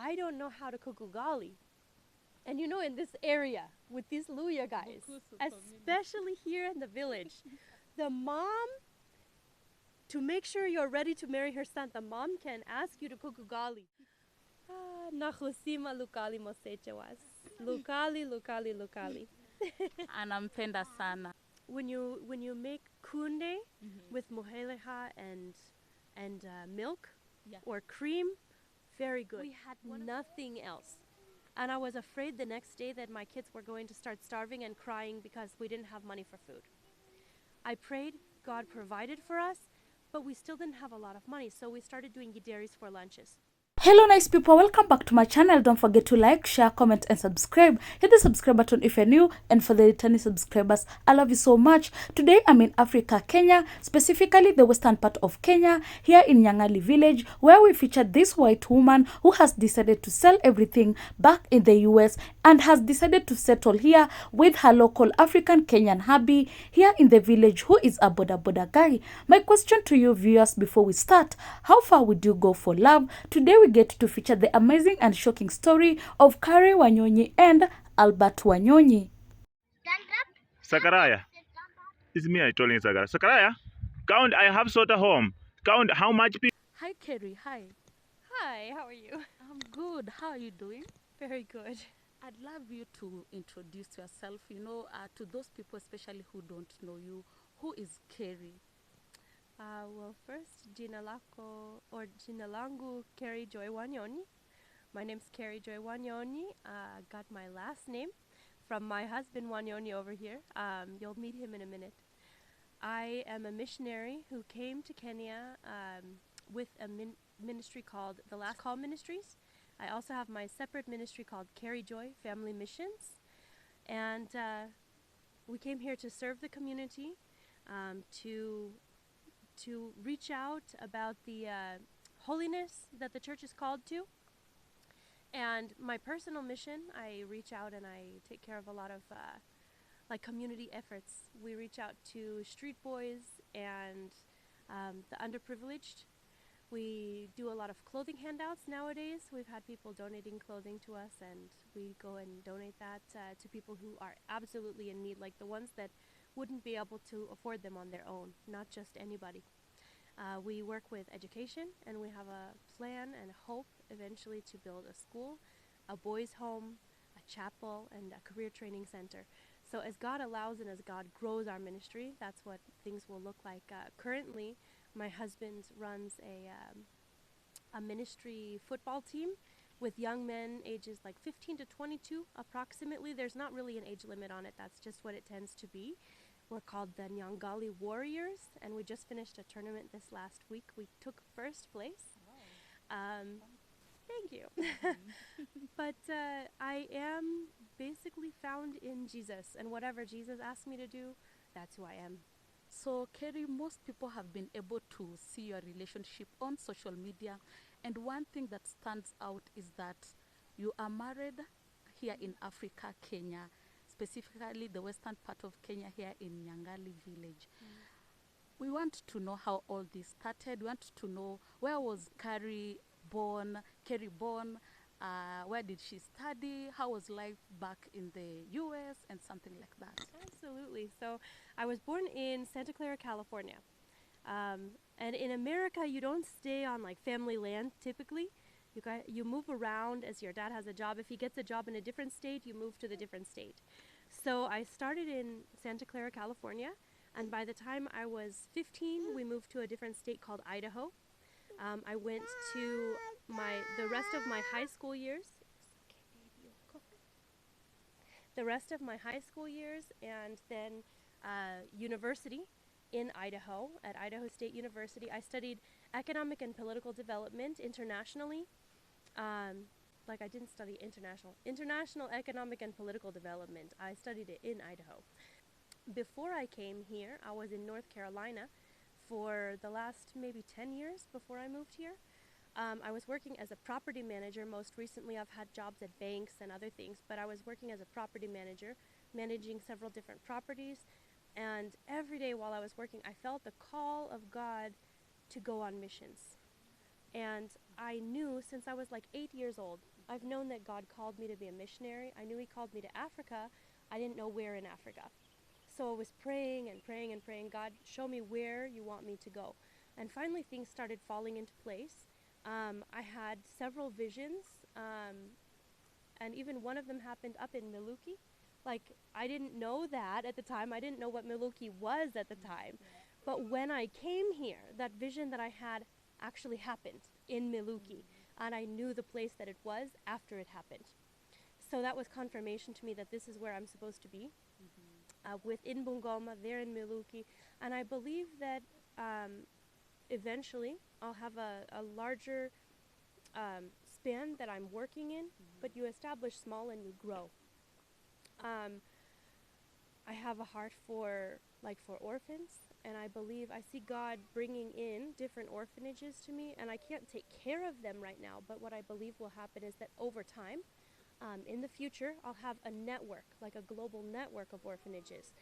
I don't know how to cook ugali. And you know, in this area with these Luya guys, especially here in the village, the mom, to make sure you're ready to marry her son, the mom can ask you to cook ugali. Nakusima lukali mosechewas. Lukali, lukali, lukali. Anampenda sana. When you make kunde with moheleha and milk or cream, very good. We had nothing else. And I was afraid the next day that my kids were going to start starving and crying because we didn't have money for food. I prayed, God provided for us, but we still didn't have a lot of money, so we started doing gideris for lunches. Hello nice people, welcome back to my channel. Don't forget to like, share, comment and subscribe. Hit the subscribe button if you're new, and for the returning subscribers, I love you so much. Today I'm in Africa, Kenya, specifically the western part of Kenya, here in Nyangali village, where we featured this white woman who has decided to sell everything back in the US and has decided to settle here with her local African Kenyan hubby here in the village, who is a boda boda guy. My question to you viewers before we start: how far would you go for love? Today we get to feature the amazing and shocking story of Kare Wanyonyi and Albert Wanyonyi. Sakaraya, it's me. I told you Sakaraya. Sakaraya, count. I have sort of home. Count how much people. Hi, Kerry. Hi. Hi, how are you? I'm good. How are you doing? Very good. I'd love you to introduce yourself, to those people especially who don't know you. Who is Kerry? Well, first, jina langu Kerry Joy Wanyonyi. My name's Kerry Joy Wanyonyi. Got my last name from my husband Wanyonyi over here. You'll meet him in a minute. I am a missionary who came to Kenya with a ministry called the Last Call Ministries. I also have my separate ministry called Kerry Joy Family Missions. And we came here to serve the community, to reach out about the holiness that the church is called to. And my personal mission, I reach out and I take care of a lot of like community efforts. We reach out to street boys and the underprivileged. We do a lot of clothing handouts nowadays. We've had people donating clothing to us, and we go and donate that to people who are absolutely in need, like the ones that wouldn't be able to afford them on their own, not just anybody. We work with education, and we have a plan and hope eventually to build a school, a boys' home, a chapel, and a career training center. So as God allows and as God grows our ministry, that's what things will look like. Currently, my husband runs a ministry football team with young men ages like 15 to 22 approximately. There's not really an age limit on it. That's just what it tends to be. We're called the Nyangali Warriors, and we just finished a tournament this last week. We took first place. Thank you. But I am basically found in Jesus, and whatever Jesus asked me to do, that's who I am. So, Kerry, most people have been able to see your relationship on social media, and one thing that stands out is that you are married here in Africa, Kenya, specifically the western part of Kenya, here in Nyangali village. We want to know how all this started. We want to know, where was Kerry born? Where did she study? How was life back in the US and something like that? Absolutely. So I was born in Santa Clara, California. And in America, you don't stay on like family land typically. You move around as your dad has a job. If he gets a job in a different state, you move to the different state. So I started in Santa Clara, California, and by the time I was 15, we moved to a different state called Idaho. I went to the rest of my high school years. The rest of my high school years, and then university in Idaho, at Idaho State University. I studied economic and political development internationally. Like I didn't study international economic and political development. I studied it in Idaho. Before I came here, I was in North Carolina for the last maybe 10 years before I moved here. I was working as a property manager. Most recently, I've had jobs at banks and other things, but I was working as a property manager, managing several different properties. And every day while I was working, I felt the call of God to go on missions. And I knew since I was like 8 years old, I've known that God called me to be a missionary. I knew He called me to Africa. I didn't know where in Africa. So I was praying and praying and praying, God, show me where you want me to go. And finally, things started falling into place. I had several visions, and even one of them happened up in Miluki. Like, I didn't know that at the time. I didn't know what Miluki was at the time. But when I came here, that vision that I had actually happened in Miluki. And I knew the place that it was after it happened. So that was confirmation to me that this is where I'm supposed to be. Within Bungoma, there in Miluki. And I believe that eventually I'll have a larger span that I'm working in, but you establish small and you grow. I have a heart for orphans, and I believe I see God bringing in different orphanages to me, and I can't take care of them right now, but what I believe will happen is that over time, in the future, I'll have a network, like a global network of orphanages,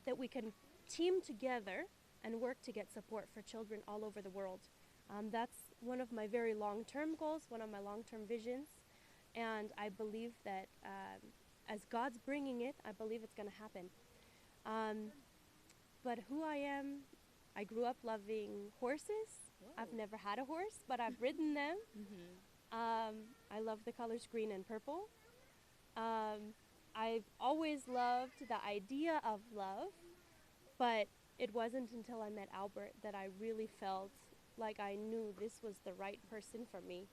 that we can team together and work to get support for children all over the world. That's one of my very long-term goals, one of my long-term visions, and I believe that as God's bringing it, I believe it's going to happen. But who I am, I grew up loving horses. I've never had a horse, but I've ridden them. I love the colors green and purple. I've always loved the idea of love, but it wasn't until I met Albert that I really felt like I knew this was the right person for me.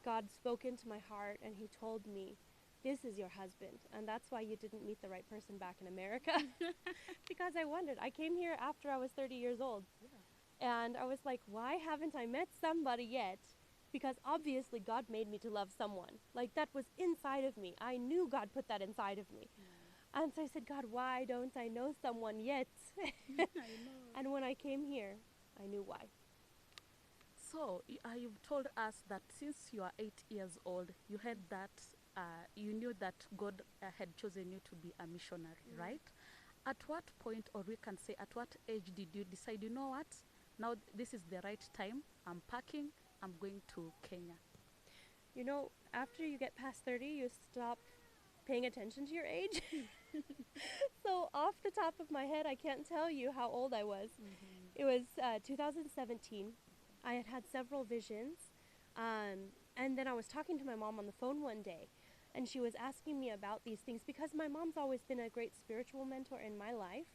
God spoke into my heart and He told me, this is your husband, and that's why you didn't meet the right person back in America. Because I wondered, I came here after I was 30 years old, and I was like, why haven't I met somebody yet? Because obviously God made me to love someone. Like, that was inside of me. I knew God put that inside of me. And so I said, God, why don't I know someone yet? And when I came here, I knew why. So you've told us that since you are 8 years old, you had that, you knew that God had chosen you to be a missionary, right? At what point, or we can say at what age did you decide, you know what, now this is the right time, I'm packing, I'm going to Kenya? You know, after you get past 30, you stop paying attention to your age. So off the top of my head, I can't tell you how old I was. It was 2017. I had had several visions, and then I was talking to my mom on the phone one day, and she was asking me about these things because my mom's always been a great spiritual mentor in my life.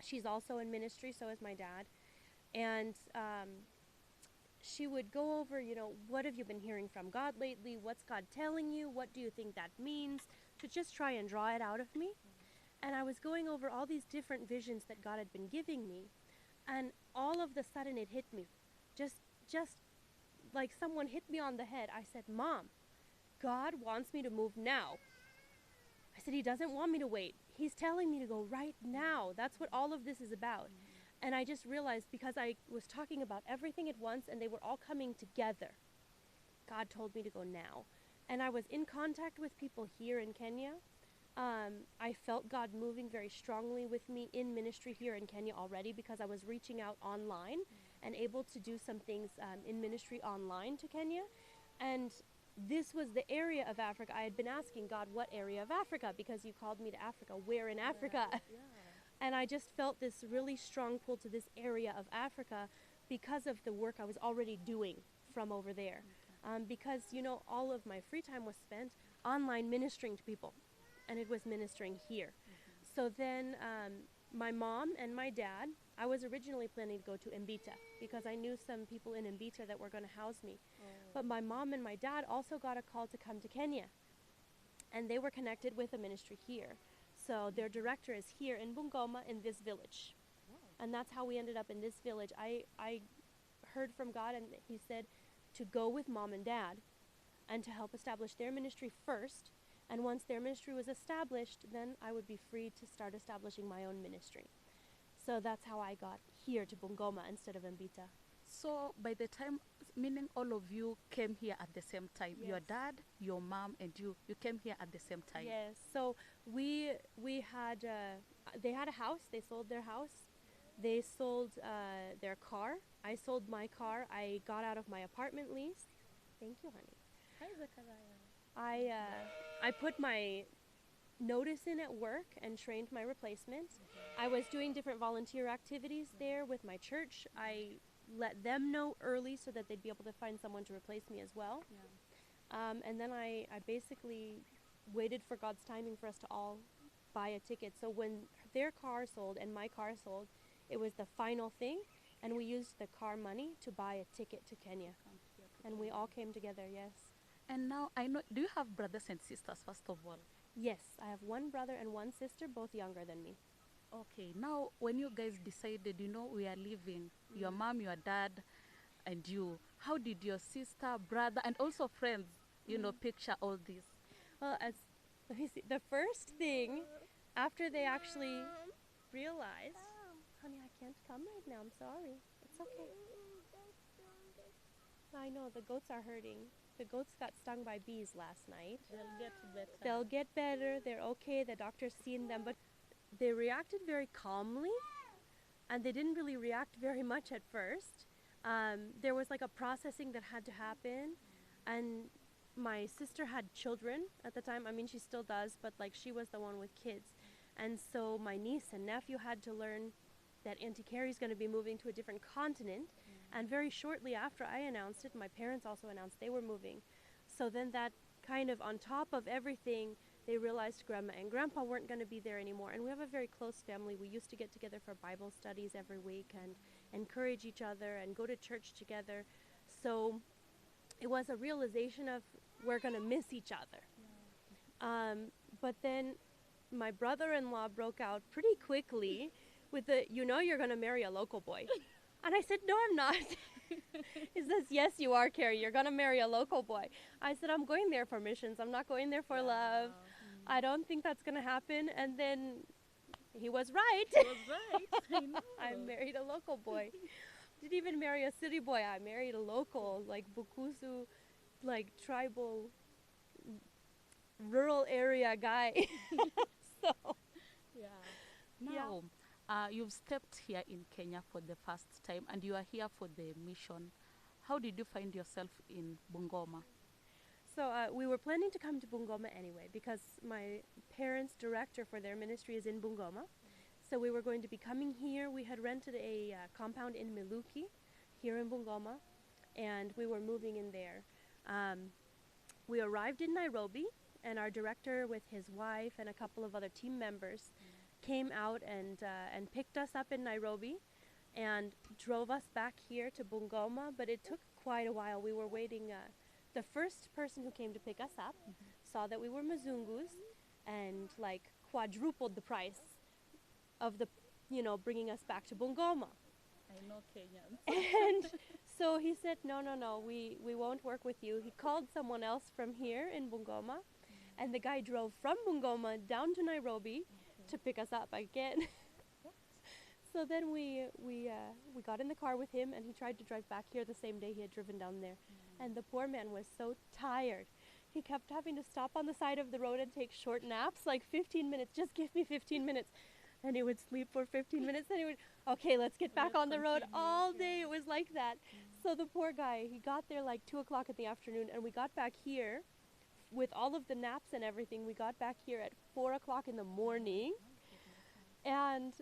She's also in ministry, so is my dad. And she would go over, you know, what have you been hearing from God lately? What's God telling you? What do you think that means? To just try and draw it out of me. And I was going over all these different visions that God had been giving me. And all of the sudden it hit me. Just like someone hit me on the head. I said, Mom, God wants me to move now. I said, He doesn't want me to wait. He's telling me to go right now. That's what all of this is about. And I just realized, because I was talking about everything at once and they were all coming together, God told me to go now. And I was in contact with people here in Kenya. I felt God moving very strongly with me in ministry here in Kenya already, because I was reaching out online and able to do some things in ministry online to Kenya. And this was the area of Africa. I had been asking God, what area of Africa? Because you called me to Africa. Where in Africa? And I just felt this really strong pull to this area of Africa because of the work I was already doing from over there. Because, you know, all of my free time was spent online ministering to people, and it was ministering here. So then my mom and my dad, I was originally planning to go to Mbita because I knew some people in Mbita that were going to house me. But my mom and my dad also got a call to come to Kenya, and they were connected with a ministry here. So their director is here in Bungoma in this village. And that's how we ended up in this village. I heard from God, and He said to go with mom and dad and to help establish their ministry first. And once their ministry was established, then I would be free to start establishing my own ministry. So that's how I got here to Bungoma instead of Mbita. So by the time, meaning all of you came here at the same time, your dad, your mom, and you came here at the same time? Yes. So we had, they had a house. They sold their house. They sold their car. I sold my car. I got out of my apartment lease, Thank you, honey. Hi, Zachariah. I put my notice in at work and trained my replacement. I was doing different volunteer activities there with my church. I let them know early so that they'd be able to find someone to replace me as well. And then I basically waited for God's timing for us to all buy a ticket. So when their car sold and my car sold, it was the final thing. And we used the car money to buy a ticket to Kenya. And we all came together, yes. And now I know, do you have brothers and sisters, first of all? Yes, I have one brother and one sister, both younger than me. Okay, now when you guys decided, we are leaving, your mom, your dad, and you, how did your sister, brother, and also friends, picture all this? Well, let me see, the first thing after they actually realized, honey, I can't come right now, I'm sorry. It's okay. I know, the goats are hurting. The goats got stung by bees last night. They'll get better. They'll get better, they're okay, the doctor's seen them, but they reacted very calmly, and they didn't really react very much at first. There was like a processing that had to happen, and my sister had children at the time. I mean, she still does, but like she was the one with kids. And so my niece and nephew had to learn that Auntie Carrie's going to be moving to a different continent. And very shortly after I announced it, my parents also announced they were moving. So then that kind of on top of everything, they realized Grandma and Grandpa weren't going to be there anymore. And we have a very close family. We used to get together for Bible studies every week and encourage each other and go to church together. So it was a realization of we're going to miss each other. But then my brother-in-law broke out pretty quickly with the, you're going to marry a local boy. And I said, no, I'm not. He says, yes, you are, Carrie. You're going to marry a local boy. I said, I'm going there for missions. I'm not going there for love. I don't think that's going to happen. And then he was right. He was right. I know. I married a local boy. Didn't even marry a city boy. I married a local, like Bukusu, like tribal, rural area guy. So, Now, you've stepped here in Kenya for the first time, and you are here for the mission. How did you find yourself in Bungoma? So we were planning to come to Bungoma anyway because my parents' director for their ministry is in Bungoma. So we were going to be coming here. We had rented a compound in Miluki here in Bungoma, and we were moving in there. We arrived in Nairobi, and our director with his wife and a couple of other team members came out and picked us up in Nairobi and drove us back here to Bungoma, but it took quite a while. We were waiting. The first person who came to pick us up saw that we were Mzungus and like quadrupled the price of the, bringing us back to Bungoma. I know Kenyans. And so he said, no, we won't work with you. He called someone else from here in Bungoma, and the guy drove from Bungoma down to Nairobi to pick us up again. So then we got in the car with him, and he tried to drive back here the same day he had driven down there. And the poor man was so tired. He kept having to stop on the side of the road and take short naps, like 15 minutes. Just give me 15 minutes. And he would sleep for 15 minutes, and he would, okay, let's get back on the road. All day it was like that. So the poor guy, he got there like 2 o'clock in the afternoon, and we got back here with all of the naps and everything. We got back here at 4 o'clock in the morning, and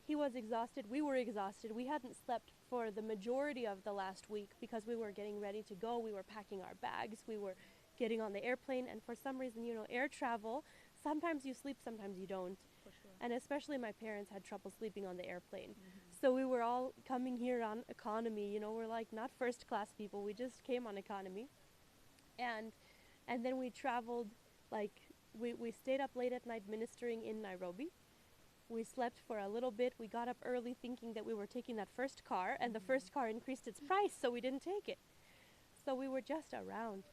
he was exhausted. We were exhausted. We hadn't slept for the majority of the last week because we were getting ready to go. We were packing our bags. We were getting on the airplane, and for some reason, air travel, sometimes you sleep, sometimes you don't. For sure. And especially my parents had trouble sleeping on the airplane. So we were all coming here on economy. We're like not first class people. We just came on economy. And then we traveled, like we stayed up late at night ministering in Nairobi. We slept for a little bit. We got up early thinking that we were taking that first car, and the first car increased its price, so we didn't take it. So we were just around,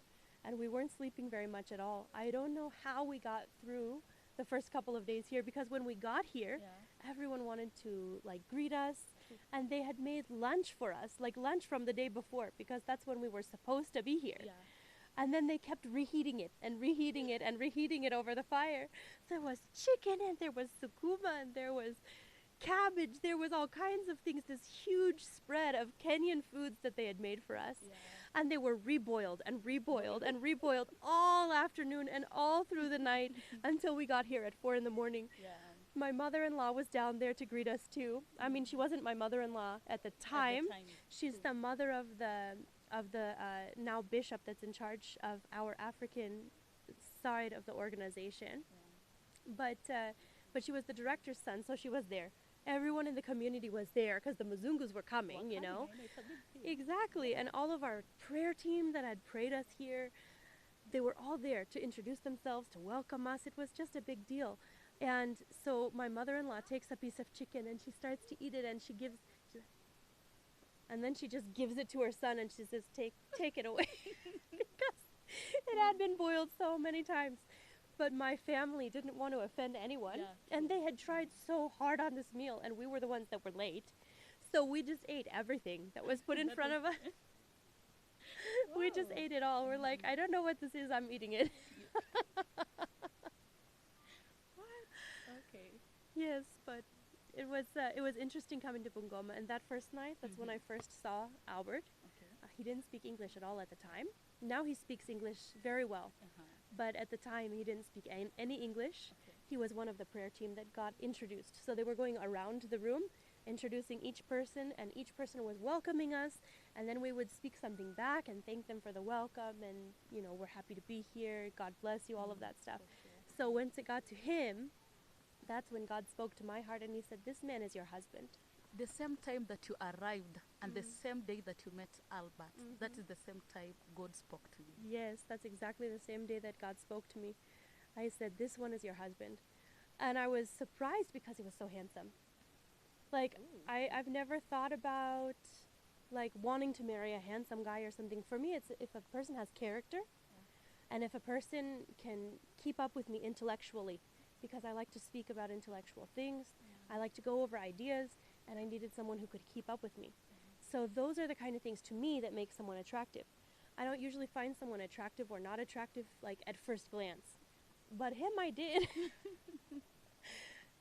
and we weren't sleeping very much at all. I don't know how we got through the first couple of days here, because when we got here, everyone wanted to like greet us, and they had made lunch for us, like lunch from the day before, because that's when we were supposed to be here. And then they kept reheating it and reheating it and reheating it over the fire. There was chicken, and there was sukuma, and there was cabbage. There was all kinds of things, this huge spread of Kenyan foods that they had made for us. And they were reboiled and reboiled and reboiled all afternoon and all through the night until we got here at 4 in the morning. Yeah. My mother-in-law was down there to greet us too. I mean, she wasn't my mother-in-law at the time. She's the mother of the now bishop that's in charge of our African side of the organization. But she was the director's son, so she was there. Everyone in the community was there because the Mzungus were coming, you know. Exactly, and all of our prayer team that had prayed us here, they were all there to introduce themselves, to welcome us. It was just a big deal. And so my mother-in-law takes a piece of chicken and she starts to eat it, and and then she just gives it to her son and she says, take it away. Because it had been boiled so many times. But my family didn't want to offend anyone, and they had tried so hard on this meal, and we were the ones that were late. So we just ate everything that was put in front of us. We just ate it all. We're like, I don't know what this is, I'm eating it. Okay. Yes, but it was interesting coming to Bungoma, and that first night, that's when I first saw Albert. Okay. He didn't speak English at all at the time. Now he speaks English very well, but at the time he didn't speak any English. Okay. He was one of the prayer team that got introduced. So they were going around the room, introducing each person, and each person was welcoming us, and then we would speak something back and thank them for the welcome, and, you know, we're happy to be here, God bless you, all of that stuff. So once it got to him, that's when God spoke to my heart, and he said, this man is your husband. The same time that you arrived and the same day that you met Albert, that is the same time God spoke to you. Yes, that's exactly the same day that God spoke to me. I said, this one is your husband. And I was surprised because he was so handsome. Like, I've never thought about, like, wanting to marry a handsome guy or something. For me, it's if a person has character, and if a person can keep up with me intellectually, because I like to speak about intellectual things. I like to go over ideas, and I needed someone who could keep up with me. So those are the kind of things to me that make someone attractive. I don't usually find someone attractive or not attractive, like, at first glance. But him, I did.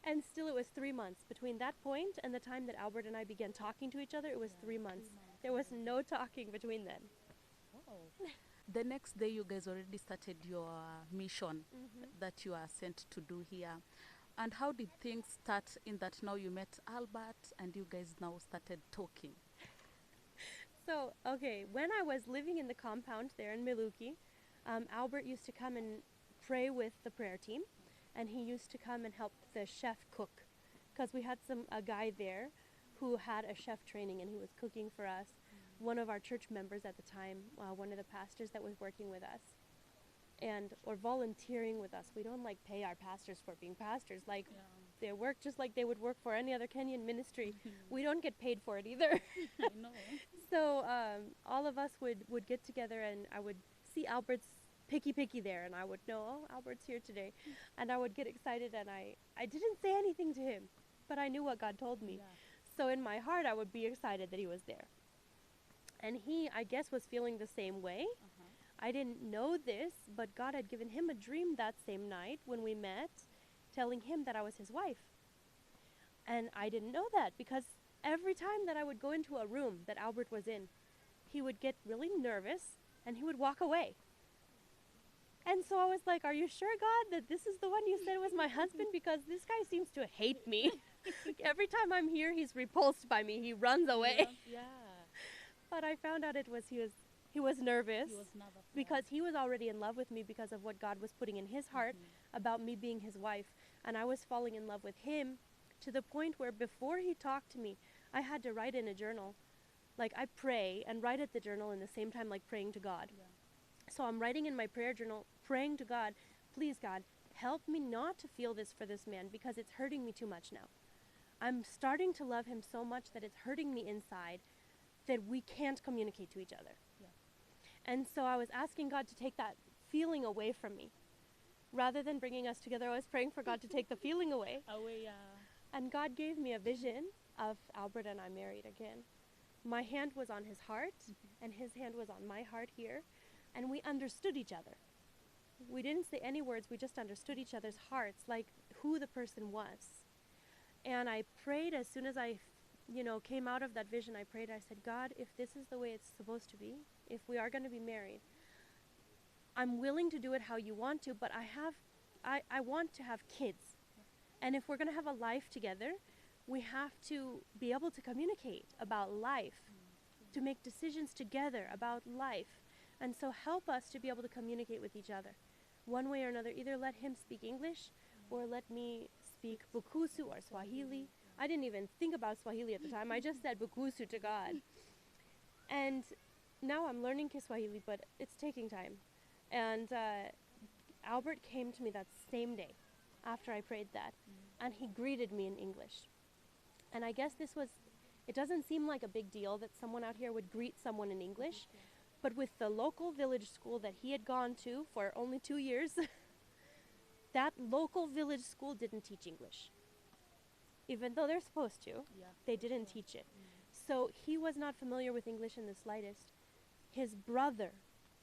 And still, it was 3 months. Between that point and the time that Albert and I began talking to each other, it was 3 months. There was no talking between then. The next day, you guys already started your mission that you are sent to do here. And how did things start in that now you met Albert and you guys now started talking? So, okay, when I was living in the compound there in Miluki, Albert used to come and pray with the prayer team, and he used to come and help the chef cook, because we had a guy there who had a chef training, and he was cooking for us. One of our church members at the time, one of the pastors that was working with us, or volunteering with us. We don't like pay our pastors for being pastors. Like, they work just like they would work for any other Kenyan ministry. We don't get paid for it either. I know. So all of us would get together, and I would see Albert's picky there, and I would know, oh, Albert's here today. And I would get excited, and I didn't say anything to him, but I knew what God told me. So in my heart, I would be excited that he was there. And he, I guess, was feeling the same way. I didn't know this, but God had given him a dream that same night when we met, telling him that I was his wife. And I didn't know that, because every time that I would go into a room that Albert was in, he would get really nervous and he would walk away. And so I was like, are you sure, God, that this is the one you said was my husband? Because this guy seems to hate me. Every time I'm here, he's repulsed by me. He runs away. But I found out he was nervous, because he was already in love with me because of what God was putting in his heart about me being his wife. And I was falling in love with him to the point where before he talked to me, I had to write in a journal. Like, I pray and write at the journal in the same time, like praying to God. So I'm writing in my prayer journal, praying to God, please, God, help me not to feel this for this man, because it's hurting me too much now. I'm starting to love him so much that it's hurting me inside, that we can't communicate to each other. And so I was asking God to take that feeling away from me. Rather than bringing us together, I was praying for God to take the feeling away. And God gave me a vision of Albert and I married again. My hand was on his heart, and his hand was on my heart here, and we understood each other. We didn't say any words, we just understood each other's hearts, like who the person was. And I prayed as soon as I came out of that vision. I prayed, I said, God, if this is the way it's supposed to be, if we are going to be married, I'm willing to do it how you want to, but I want to have kids. And if we're going to have a life together, we have to be able to communicate about life, to make decisions together about life. And so help us to be able to communicate with each other. One way or another, either let him speak English or let me speak Bukusu or Swahili. I didn't even think about Swahili at the time. I just said Bukusu to God. And now I'm learning Kiswahili, but it's taking time. And Albert came to me that same day after I prayed that, and he greeted me in English. And I guess it doesn't seem like a big deal that someone out here would greet someone in English, but with the local village school that he had gone to for only 2 years, that local village school didn't teach English. Even though they're supposed to, they didn't teach it. So he was not familiar with English in the slightest. His brother,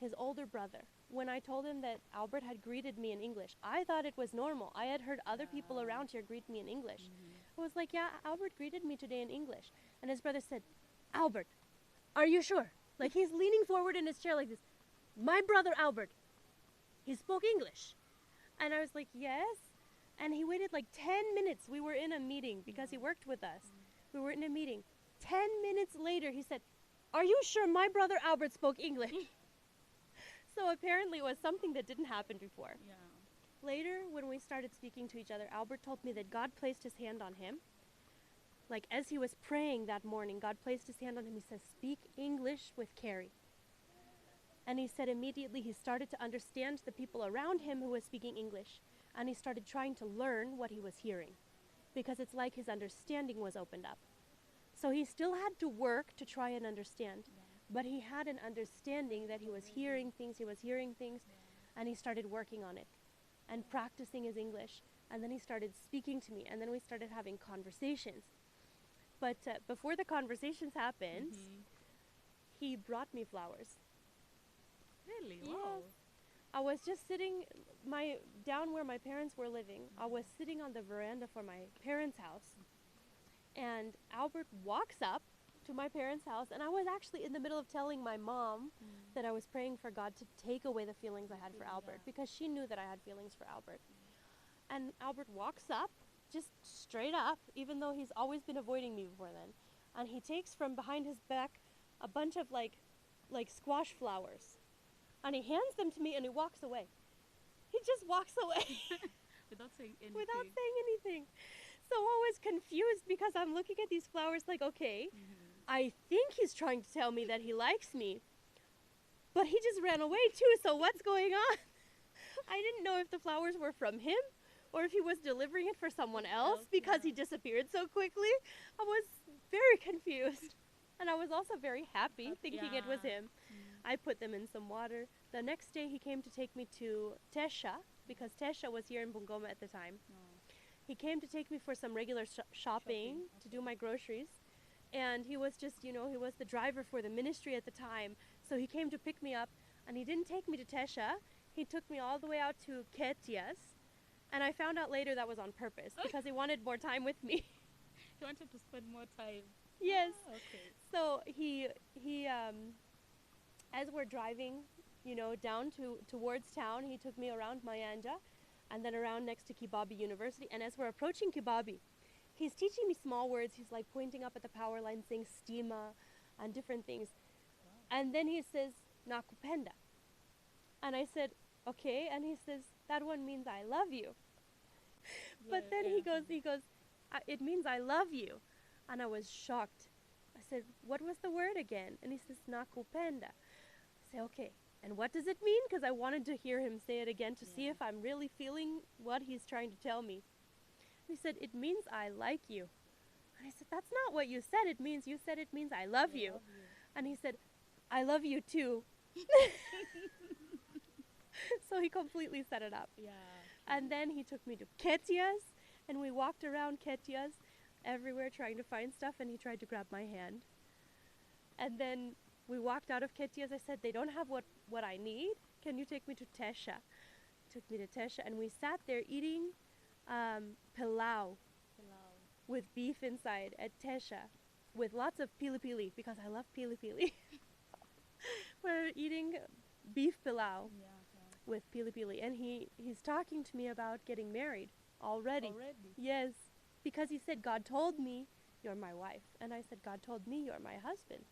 his older brother, when I told him that Albert had greeted me in English, I thought it was normal. I had heard other people around here greet me in English. I was like, yeah, Albert greeted me today in English. And his brother said, Albert, are you sure? Like, he's leaning forward in his chair like this. My brother Albert, he spoke English. And I was like, yes. And he waited like 10 minutes. We were in a meeting because he worked with us. We were in a meeting. 10 minutes later, he said, are you sure my brother Albert spoke English? So apparently it was something that didn't happen before. Later, when we started speaking to each other, Albert told me that God placed his hand on him. Like, as he was praying that morning, God placed his hand on him. He says, speak English with Carrie. And he said immediately he started to understand the people around him who was speaking English. And he started trying to learn what he was hearing, because it's like his understanding was opened up. So he still had to work to try and understand, but he had an understanding that he was hearing things, and he started working on it and practicing his English. And then he started speaking to me, and then we started having conversations. But before the conversations happened, he brought me flowers. Really? Yes. Wow. I was just sitting down where my parents were living. I was sitting on the veranda for my parents' house. And Albert walks up to my parents' house, and I was actually in the middle of telling my mom that I was praying for God to take away the feelings I had for Albert, because she knew that I had feelings for Albert. And Albert walks up, just straight up, even though he's always been avoiding me before then. And he takes from behind his back a bunch of like squash flowers. And he hands them to me, and he walks away. He just walks away. Without saying anything. Without saying anything. So I was confused, because I'm looking at these flowers like, okay, I think he's trying to tell me that he likes me. But he just ran away too, so what's going on? I didn't know if the flowers were from him or if he was delivering it for someone else, because he disappeared so quickly. I was very confused. And I was also very happy thinking it was him. I put them in some water. The next day he came to take me to Tesha, because Tesha was here in Bungoma at the time. He came to take me for some regular shopping to do my groceries. And he was just, he was the driver for the ministry at the time. So he came to pick me up, and he didn't take me to Tesha. He took me all the way out to Ketias. And I found out later that was on purpose, because he wanted more time with me. He wanted to spend more time. Yes. Okay. So he as we're driving, down towards town, he took me around Mayanja, and then around next to Kibabi University. And as we're approaching Kibabi, he's teaching me small words. He's like pointing up at the power line, saying stima and different things. And then he says, nakupenda. And I said, okay. And he says, that one means I love you. But then he goes, it means I love you. And I was shocked. I said, what was the word again? And he says, nakupenda. I say, okay, and what does it mean? Because I wanted to hear him say it again to see if I'm really feeling what he's trying to tell me. And he said, it means I like you. And I said, that's not what you said. You said it means I love you. And he said, I love you too. So he completely set it up. And then he took me to Ketias, and we walked around Ketias everywhere trying to find stuff, and he tried to grab my hand. And then we walked out of Ketias. I said, they don't have what I need. Can you take me to Tesha? He took me to Tesha, and we sat there eating pilau with beef inside at Tesha with lots of pili pili, because I love pili pili. we're eating beef pilau Yeah. with pili pili, and he's talking to me about getting married already. Already. Yes, because he said, God told me you're my wife. And I said, God told me you're my husband.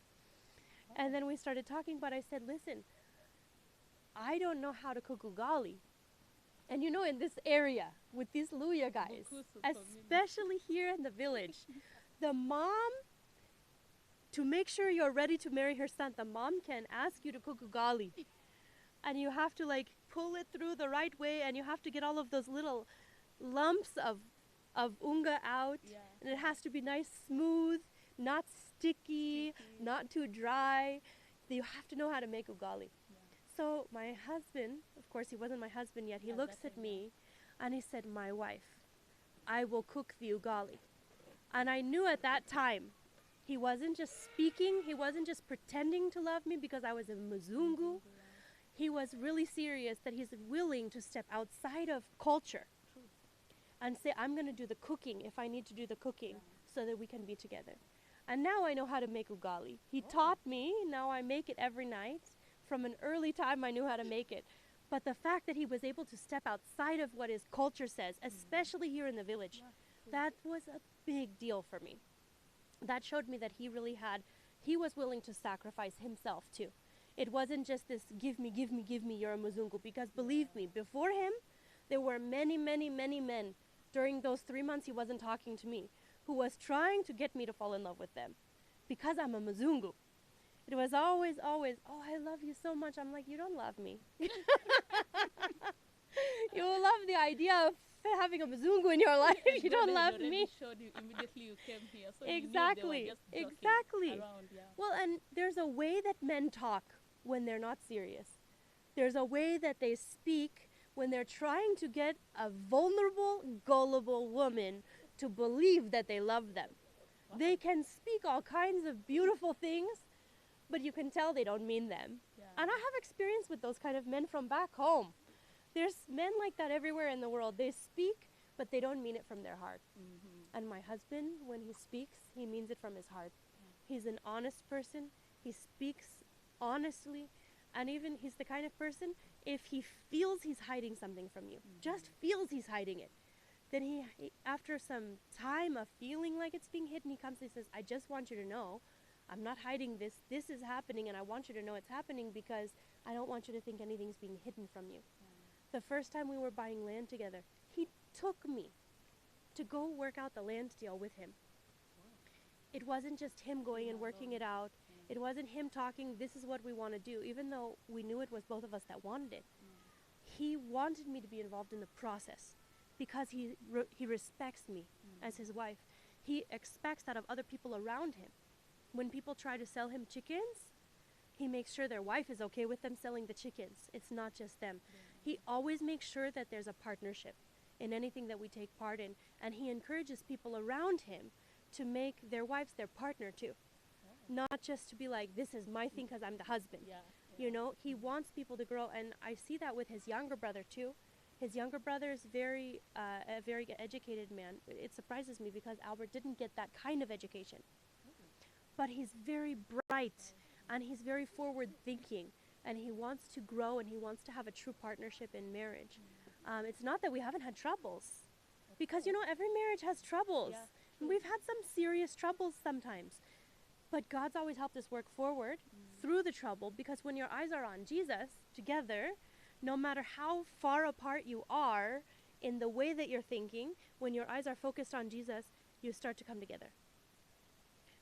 And then we started talking, but I said, listen, I don't know how to cook ugali. And you know, in this area with these Luya guys, Bukusu community. especially here in the village, the mom, to make sure you're ready to marry her son, the mom can ask you to cook ugali. And you have to like pull it through the right way, and you have to get all of those little lumps of unga out. Yeah. And it has to be nice, smooth, not sticky, not too dry. You have to know how to make ugali. Yeah. So my husband, of course he wasn't my husband yet, he At looks that at time, me and he said, my wife, I will cook the ugali. And I knew at that time he wasn't just speaking, he wasn't just pretending to love me because I was a Mzungu. He was really serious that he's willing to step outside of culture and say, I'm going to do the cooking if I need to do the cooking so that we can be together. And now I know how to make ugali. He taught me, now I make it every night. From an early time I knew how to make it. But the fact that he was able to step outside of what his culture says, especially here in the village, that was a big deal for me. That showed me that he was willing to sacrifice himself too. It wasn't just this, give me, you're a Mzungu. Because believe me, before him, there were many, many, many men during those 3 months he wasn't talking to me, who was trying to get me to fall in love with them because I'm a Mzungu. It was always, oh, I love you so much. I'm like, you don't love me. You love the idea of having a Mzungu in your life. You don't love me. Showed you immediately you came here. So Exactly. You knew they were just joking Exactly. around, yeah. Well, and there's a way that men talk when they're not serious. There's a way that they speak when they're trying to get a vulnerable, gullible woman to believe that they love them. They can speak all kinds of beautiful things, but you can tell they don't mean them. Yeah. And I have experience with those kind of men from back home. There's men like that everywhere in the world. They speak, but they don't mean it from their heart. Mm-hmm. And my husband, when he speaks, he means it from his heart. He's an honest person. He speaks honestly. And even he's the kind of person, if he feels he's hiding something from you, just feels he's hiding it, then he, after some time of feeling like it's being hidden, he comes and he says, I just want you to know, I'm not hiding this. This is happening, and I want you to know it's happening because I don't want you to think anything's being hidden from you. The first time we were buying land together, he took me to go work out the land deal with him. It wasn't just him going and working it out. It wasn't him talking, this is what we want to do, even though we knew it was both of us that wanted it. He wanted me to be involved in the process because he respects me as his wife. He expects that of other people around him. When people try to sell him chickens, he makes sure their wife is okay with them selling the chickens. It's not just them. He always makes sure that there's a partnership in anything that we take part in, and he encourages people around him to make their wives their partner too. Not just to be like, this is my thing because I'm the husband. Yeah. You know, he wants people to grow, and I see that with his younger brother too. His younger brother is a very educated man. It surprises me because Albert didn't get that kind of education. But he's very bright, and he's very forward-thinking, and he wants to grow, and he wants to have a true partnership in marriage. It's not that we haven't had troubles, because, you know, every marriage has troubles. Yeah, And we've had some serious troubles sometimes. But God's always helped us work forward through the trouble, because when your eyes are on Jesus together, no matter how far apart you are in the way that you're thinking, when your eyes are focused on Jesus, you start to come together.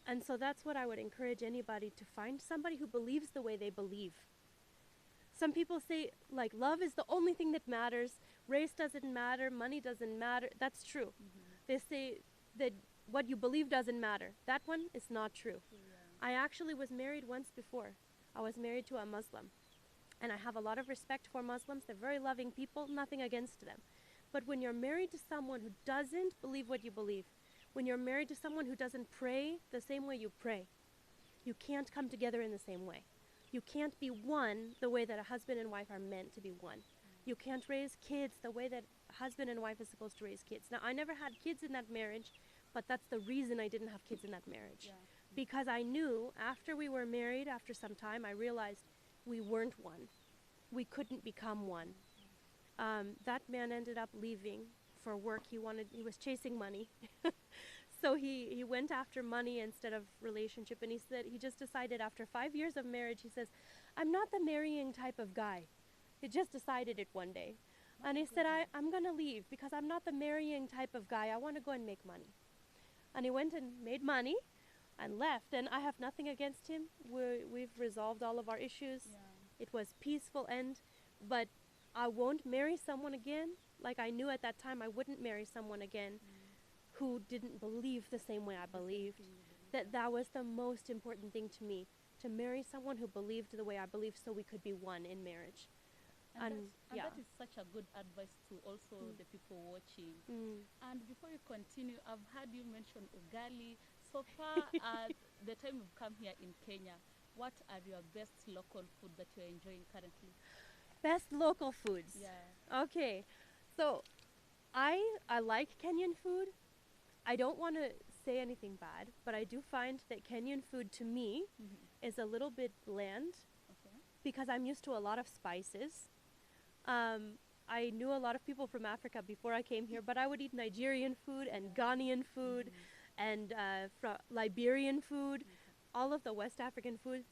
And so that's what I would encourage anybody to find, somebody who believes the way they believe. Some people say, like, love is the only thing that matters. Race doesn't matter. Money doesn't matter. That's true. They say that what you believe doesn't matter. That one is not true. I actually was married once before. I was married to a Muslim. And I have a lot of respect for Muslims. They're very loving people, nothing against them. But when you're married to someone who doesn't believe what you believe, when you're married to someone who doesn't pray the same way you pray, you can't come together in the same way. You can't be one the way that a husband and wife are meant to be one. You can't raise kids the way that a husband and wife is supposed to raise kids. Now, I never had kids in that marriage, but that's the reason I didn't have kids in that marriage. Because I knew after we were married, after some time, I realized we weren't one. We couldn't become one. That man ended up leaving for work. He was chasing money. So he went after money instead of relationship, and he just decided after 5 years of marriage, he says, I'm not the marrying type of guy. He just decided it one day. And he said, I'm going to leave because I'm not the marrying type of guy. I want to go and make money. And he went and made money and left. And I have nothing against him. We've resolved all of our issues. Yeah. It was peaceful end. But I won't marry someone again. Like I knew at that time I wouldn't marry someone again who didn't believe the same way I believed. That was the most important thing to me. To marry someone who believed the way I believed so we could be one in marriage. And yeah. that is such a good advice to also the people watching. Mm. And before you continue, I've heard you mention ugali. So far, the time you've come here in Kenya, what are your best local food that you're enjoying currently? Best local foods. Yeah. Okay. So I like Kenyan food. I don't want to say anything bad, but I do find that Kenyan food to me is a little bit bland Okay. because I'm used to a lot of spices. I knew a lot of people from Africa before I came here, but I would eat Nigerian food and Ghanaian food and Liberian food. All of the West African food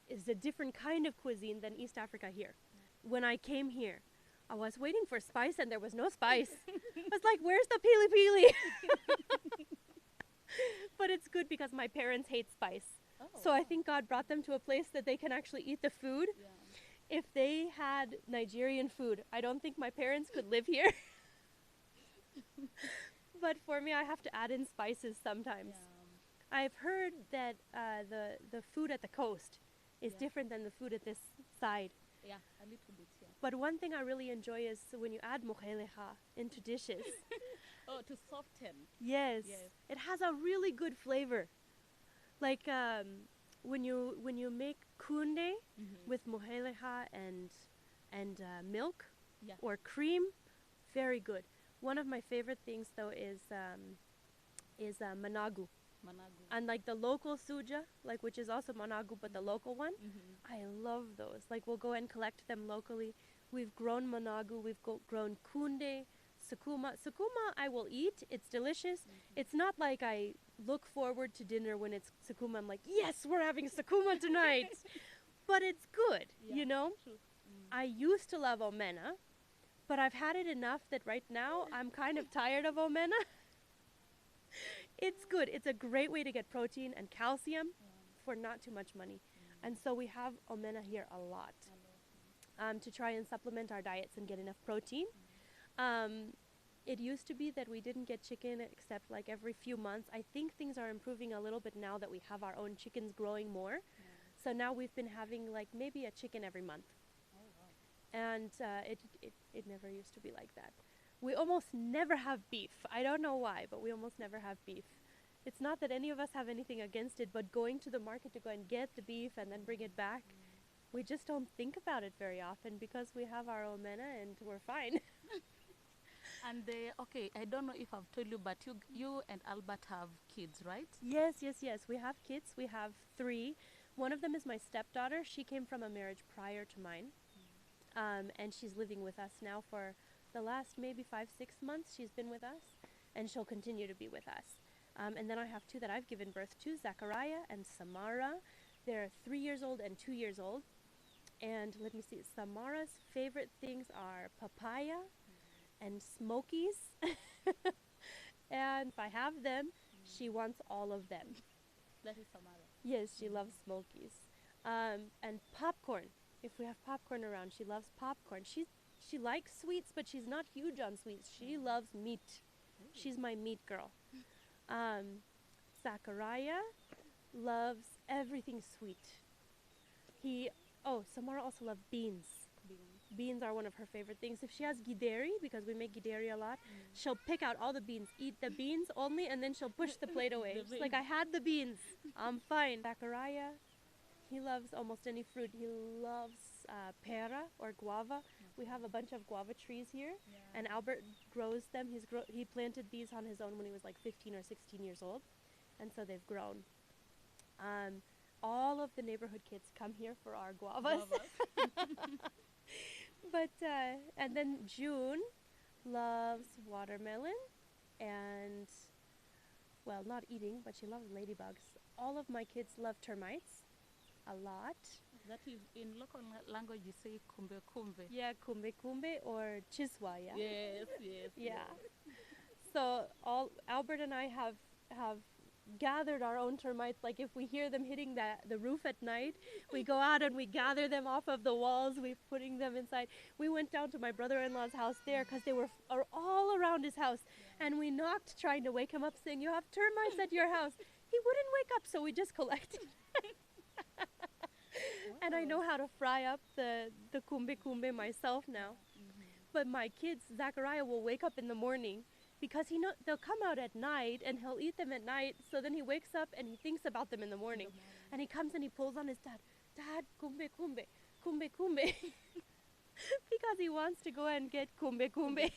is a different kind of cuisine than East Africa here. When I came here, I was waiting for spice and there was no spice. I was like, where's the pili pili? But it's good because my parents hate spice. Oh, So I think God brought them to a place that they can actually eat the food. Yeah. If they had Nigerian food, I don't think my parents could live here. But for me, I have to add in spices sometimes. Yeah. I've heard that the food at the coast is Yeah. different than the food at this side. Yeah, a little bit, yeah. But one thing I really enjoy is when you add mocheleha into dishes. Oh, to soften. Yes. Yes. It has a really good flavor. Like when you make kunde with mocheleha and milk Yeah. or cream, very good. One of my favorite things though is managu. Managu. And like the local suja, like which is also managu but the local one, Mm-hmm. I love those. Like we'll go and collect them locally. We've grown managu, we've grown kunde, sukuma. Sukuma I will eat. It's delicious. It's not like I look forward to dinner when it's sukuma. I'm like, yes, we're having sukuma tonight. But it's good, Yeah, you know? true. I used to love omena, but I've had it enough that right now I'm kind of tired of omena. It's good. It's a great way to get protein and calcium for not too much money. And so we have omena here a lot to try and supplement our diets and get enough protein. It used to be that we didn't get chicken except like every few months. I think things are improving a little bit now that we have our own chickens growing more. So now we've been having like maybe a chicken every month. Oh, wow. And it never used to be like that. We almost never have beef. I don't know why, but we almost never have beef. It's not that any of us have anything against it, but going to the market to go and get the beef and then bring it back, we just don't think about it very often because we have our omena and we're fine. And okay, I don't know if I've told you, but you and Albert have kids, right? Yes. We have kids. We have 3. One of them is my stepdaughter. She came from a marriage prior to mine. And she's living with us now for the last maybe 5-6 months. She's been with us, and she'll continue to be with us. And then I have 2 that I've given birth to, Zachariah and Samara. They're 3 years old and 2 years old. And let me see, Samara's favorite things are papaya and smokies. And if I have them, she wants all of them. That is Samara. Yes, she loves smokies. And popcorn. If we have popcorn around, she loves popcorn. She likes sweets, but she's not huge on sweets. She loves meat. She's my meat girl. Zachariah loves everything sweet. Samara also loves beans. Beans are one of her favorite things. If she has gideri, because we make gideri a lot, she'll pick out all the beans, eat the beans only, and then she'll push the plate away. She's like, I had the beans. I'm fine. Zachariah, he loves almost any fruit. He loves pera or guava. We have a bunch of guava trees here, and Albert grows them. He planted these on his own when he was like 15 or 16 years old, and so they've grown. all of the neighborhood kids come here for our guavas. But and then June loves watermelon and, well, not eating, but she loves ladybugs. All of my kids love termites a lot. That is, in local language, you say kumbe kumbe. Yeah, kumbe kumbe or chiswa, yeah. Yes, yes. Yeah. So all Albert and I have gathered our own termites. Like if we hear them hitting the roof at night, we go out and we gather them off of the walls. We're putting them inside. We went down to my brother-in-law's house there because they are all around his house, and we knocked trying to wake him up, saying, "You have termites at your house." He wouldn't wake up, so we just collected. And I know how to fry up the kumbe kumbe myself now. But my kids, Zachariah will wake up in the morning because they'll come out at night and he'll eat them at night. So then he wakes up and he thinks about them in the morning. And he comes and he pulls on his dad, "Dad, kumbe kumbe, kumbe kumbe." Because he wants to go and get kumbe kumbe.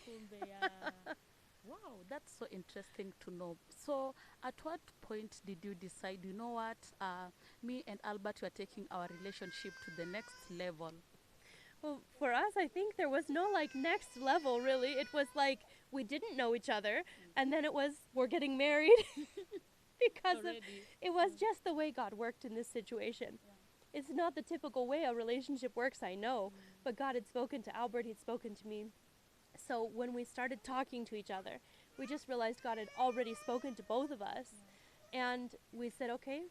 Wow, that's so interesting to know. So, at what point did you decide, you know what, me and Albert, we are taking our relationship to the next level? Well, for us, I think there was no like next level really. It was like we didn't know each other, and then it was we're getting married because it was just the way God worked in this situation. It's not the typical way a relationship works, I know, but God had spoken to Albert, he'd spoken to me. So when we started talking to each other, we just realized God had already spoken to both of us. And we said, okay,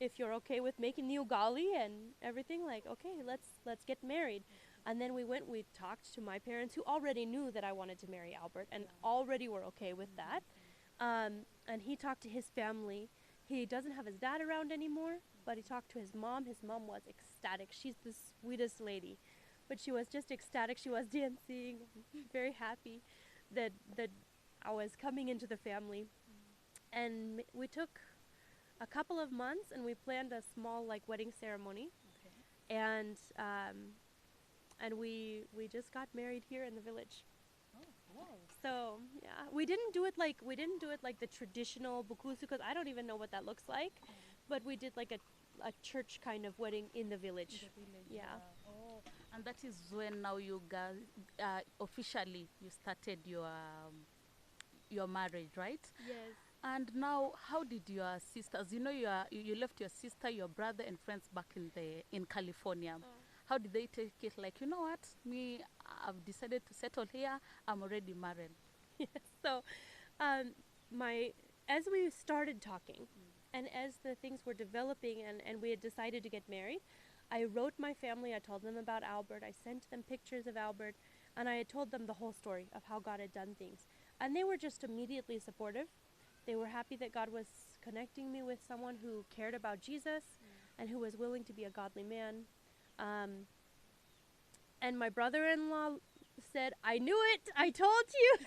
if you're okay with making the ugali and everything, like, okay, let's get married. And then we talked to my parents, who already knew that I wanted to marry Albert and already were okay with that. And he talked to his family. He doesn't have his dad around anymore, but he talked to his mom. His mom was ecstatic. She's the sweetest lady. But she was just ecstatic. She was dancing, very happy that I was coming into the family. And we took a couple of months and we planned a small like wedding ceremony. And we just got married here in the village. So yeah, we didn't do it like the traditional bukusu, because I don't even know what that looks like. But we did like a church kind of wedding in the village. Yeah. Oh, and that is when now you guys officially you started your marriage, right? Yes. And now, how did your sisters? You know, you left your sister, your brother, and friends back in California. How did they take it? Like, you know what? Me, I've decided to settle here. I'm already married. Yes. So, as we started talking, and as the things were developing, and we had decided to get married, I wrote my family. I told them about Albert. I sent them pictures of Albert, and I had told them the whole story of how God had done things, and they were just immediately supportive. They were happy that God was connecting me with someone who cared about Jesus and who was willing to be a godly man. And my brother-in-law said, "I knew it! I told you!"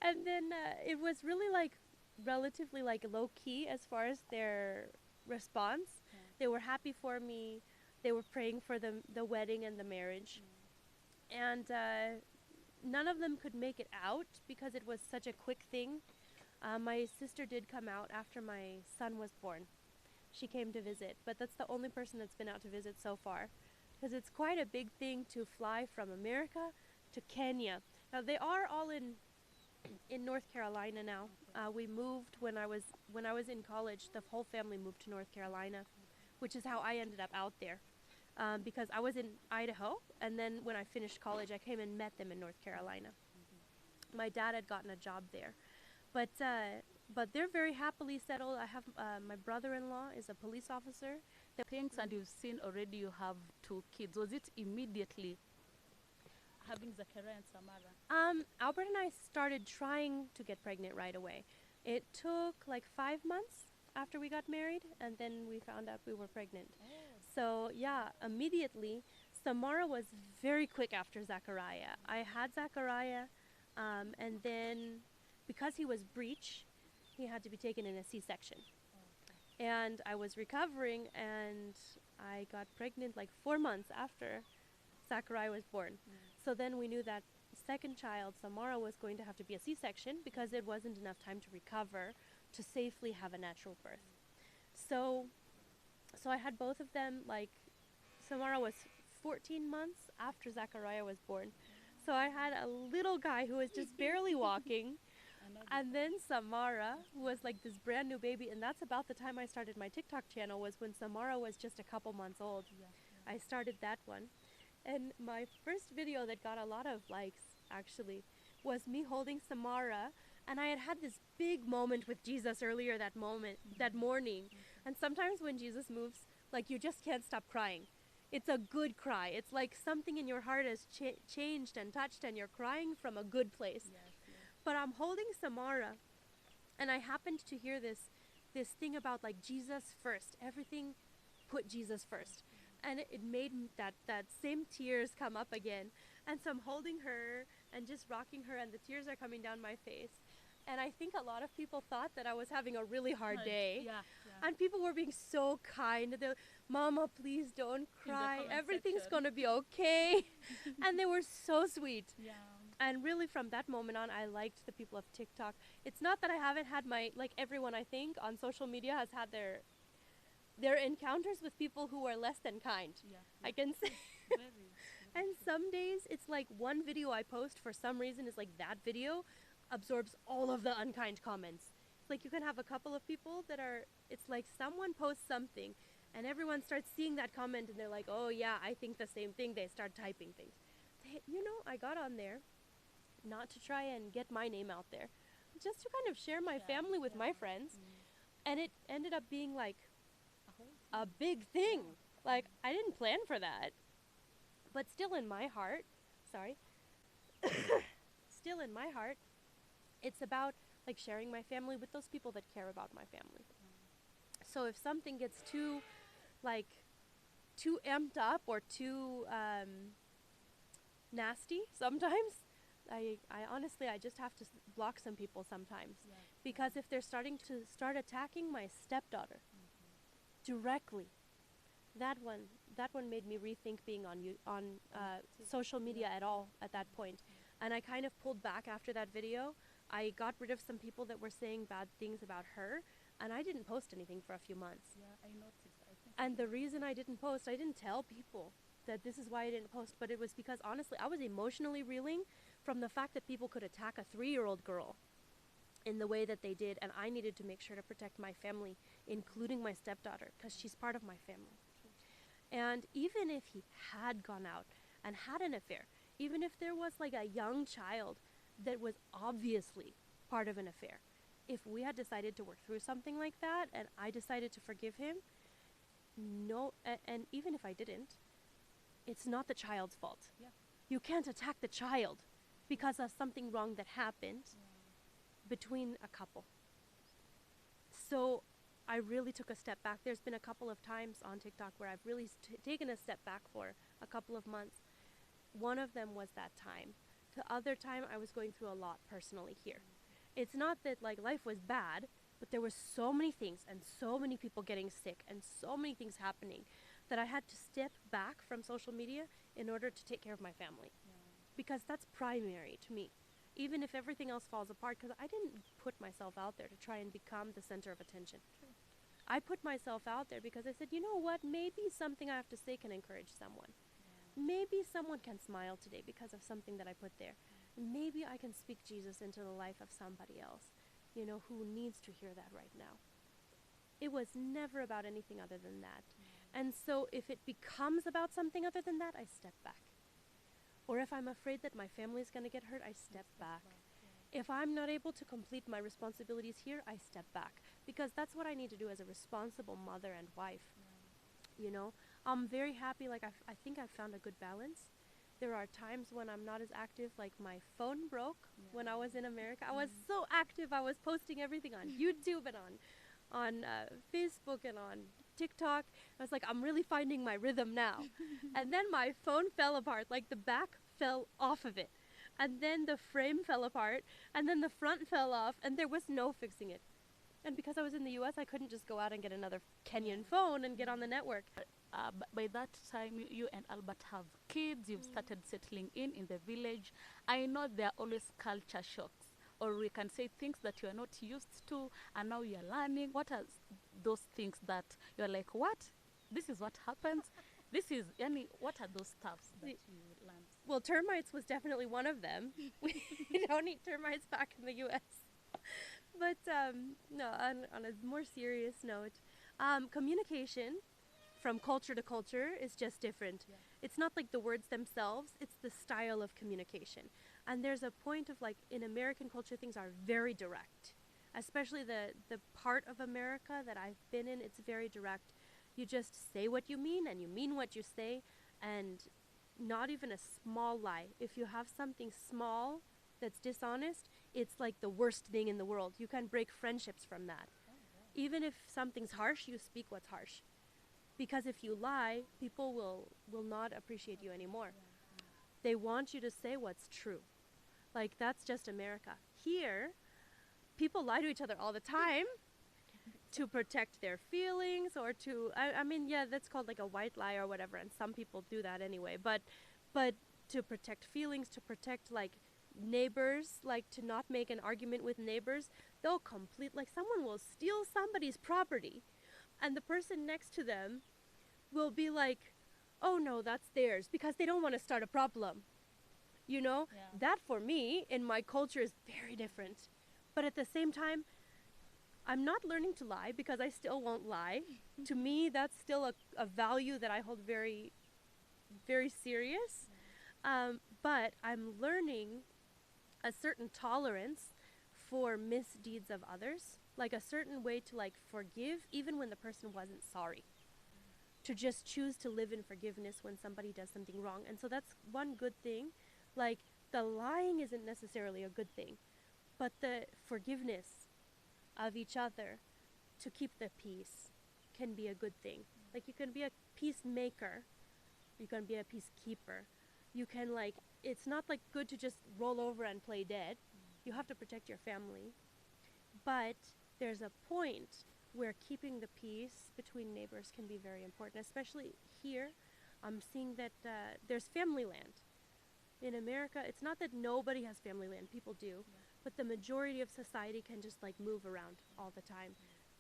And then it was really like relatively like low-key as far as their response. They were happy for me. They were praying for the wedding and the marriage. And none of them could make it out because it was such a quick thing. My sister did come out after my son was born. She came to visit, but that's the only person that's been out to visit so far, because it's quite a big thing to fly from America to Kenya. Now they are all in North Carolina now. We moved when I was in college. The whole family moved to North Carolina, which is how I ended up out there. Because I was in Idaho, and then when I finished college, I came and met them in North Carolina. My dad had gotten a job there, but they're very happily settled. I have my brother-in-law is a police officer. Things, and you've seen already you have 2 kids. Was it immediately having Zachariah and Samara? Albert and I started trying to get pregnant right away. It took like 5 months after we got married, and then we found out we were pregnant. So yeah, immediately. Samara was very quick after Zachariah. I had Zachariah, and then because he was breech, he had to be taken in a C-section. And I was recovering, and I got pregnant like 4 months after Zachariah was born. So then we knew that second child, Samara, was going to have to be a C-section because it wasn't enough time to recover to safely have a natural birth. So I had both of them, like, Samara was 14 months after Zachariah was born. So I had a little guy who was just barely walking. And then Samara was like this brand new baby. And that's about the time I started my TikTok channel, was when Samara was just a couple months old. I started that one. And my first video that got a lot of likes, actually, was me holding Samara. And I had this big moment with Jesus earlier that morning. And sometimes when Jesus moves, like, you just can't stop crying. It's a good cry. It's like something in your heart has changed and touched, and you're crying from a good place. But I'm holding Samara, and I happened to hear this thing about, like, Jesus first. Everything put Jesus first. And it made that same tears come up again. And so I'm holding her and just rocking her, and the tears are coming down my face. And I think a lot of people thought that I was having a really hard day. And people were being so kind. They're, Mama, please don't cry. Everything's going to be okay. And they were so sweet. And really, from that moment on, I liked the people of TikTok. It's not that I haven't had like everyone, I think, on social media has had their encounters with people who are less than kind. I can say. And some days, it's like one video I post for some reason is like that video absorbs all of the unkind comments. It's like you can have a couple of people that are, it's like someone posts something and everyone starts seeing that comment and they're like, oh yeah, I think the same thing. They start typing things. I got on there not to try and get my name out there, just to kind of share my family with my friends. And it ended up being like a big thing. Like, I didn't plan for that. But still in my heart, still in my heart, it's about, like, sharing my family with those people that care about my family. So if something gets too amped up or too nasty sometimes, I honestly, I just have to block some people sometimes. Because if they're starting to attacking my stepdaughter directly, that one made me rethink being on social media at all at that point. And I kind of pulled back after that video. I got rid of some people that were saying bad things about her, and I didn't post anything for a few months. I noticed. And the reason I didn't post, I didn't tell people that this is why I didn't post, but it was because, honestly, I was emotionally reeling from the fact that people could attack a 3-year-old girl in the way that they did, and I needed to make sure to protect my family, including my stepdaughter, because she's part of my family. And even if he had gone out and had an affair, even if there was like a young child that was obviously part of an affair, if we had decided to work through something like that and I decided to forgive him, and even if I didn't, it's not the child's fault. You can't attack the child because of something wrong that happened between a couple. So I really took a step back. There's been a couple of times on TikTok where I've really taken a step back for a couple of months. One of them was that time. The other time I was going through a lot personally here. It's not that, like, life was bad, but there were so many things and so many people getting sick and so many things happening that I had to step back from social media in order to take care of my family. Because that's primary to me, even if everything else falls apart, because I didn't put myself out there to try and become the center of attention. I put myself out there because I said, you know what, maybe something I have to say can encourage someone. Maybe someone can smile today because of something that I put there. Maybe I can speak Jesus into the life of somebody else, who needs to hear that right now. It was never about anything other than that. And so if it becomes about something other than that, I step back. Or if I'm afraid that my family is going to get hurt, I step back. If I'm not able to complete my responsibilities here, I step back. Because that's what I need to do as a responsible mother and wife. I'm very happy. Like, I think I've found a good balance. There are times when I'm not as active. Like, my phone broke when I was in America. I was so active. I was posting everything on YouTube and on Facebook and on TikTok. I was like, I'm really finding my rhythm now. And then my phone fell apart. Like, the back fell off of it. And then the frame fell apart. And then the front fell off. And there was no fixing it. And because I was in the US, I couldn't just go out and get another Kenyan phone and get on the network. By that time, you and Albert have kids. You've started settling in the village. I know there are always culture shocks. or we can say things that you are not used to and now you are learning. What are those things that you're like, what? This is what happens? This is, yani, what are those stuffs that you learned? Well, termites was definitely one of them. We don't eat termites back in the U.S. But no, on a more serious note, communication from culture to culture is just different. Yeah. It's not like the words themselves, it's the style of communication. And there's a point of like in American culture, things are very direct. Especially the part of America that I've been in, it's very direct. You just say what you mean and you mean what you say, and not even a small lie. If you have something small that's dishonest, it's like the worst thing in the world. You can break friendships from that. Even if something's harsh, you speak what's harsh. Because if you lie, people will not appreciate you anymore. They want you to say what's true. Like, that's just America. Here, people lie to each other all the time to protect their feelings or to, I mean, yeah, that's called like a white lie or whatever, and some people do that anyway. But to protect feelings, to protect like neighbors, like to not make an argument with neighbors, they'll like someone will steal somebody's property and the person next to them will be like, oh no, that's theirs, because they don't want to start a problem. You know, Yeah. that for me in my culture is very different. But at the same time, I'm not learning to lie because I still won't lie. To me, that's still a value that I hold very, very serious. But I'm learning a certain tolerance for misdeeds of others, like a certain way to like forgive even when the person wasn't sorry. To just choose to live in forgiveness when somebody does something wrong. And so that's one good thing. Like, the lying isn't necessarily a good thing, but the forgiveness of each other to keep the peace can be a good thing. Like, you can be a peacemaker, you can be a peacekeeper. You can, like, it's not like good to just roll over and play dead. You have to protect your family. But there's a point where keeping the peace between neighbors can be very important, especially here. I'm seeing that there's family land. In America, it's not that nobody has family land, people do, but the majority of society can just like move around all the time.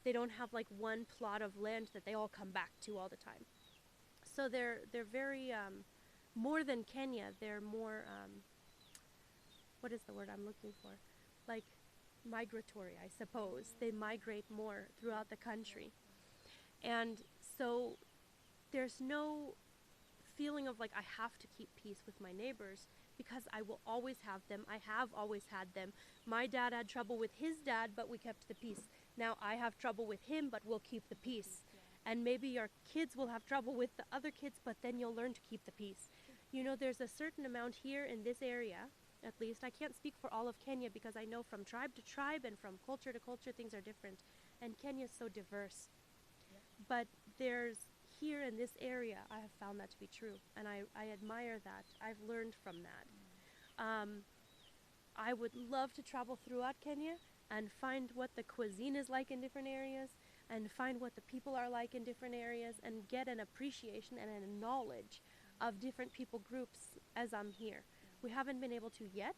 They don't have like one plot of land that they all come back to all the time. So they're very, more than Kenya, they're more, what is the word I'm looking for? Like, migratory, I suppose. They migrate more throughout the country. And so there's no feeling of like I have to keep peace with my neighbors because I will always have them. I have always had them. My dad had trouble with his dad, but we kept the peace. Now I have trouble with him, but we'll keep the peace. And maybe your kids will have trouble with the other kids, but then you'll learn to keep the peace. You know, there's a certain amount here in this area, at least. I can't speak for all of Kenya because I know from tribe to tribe and from culture to culture things are different. And Kenya is so diverse. But there's, here in this area, I have found that to be true. And I admire that. I've learned from that. I would love to travel throughout Kenya and find what the cuisine is like in different areas and find what the people are like in different areas and get an appreciation and a knowledge of different people groups as I'm here. We haven't been able to yet,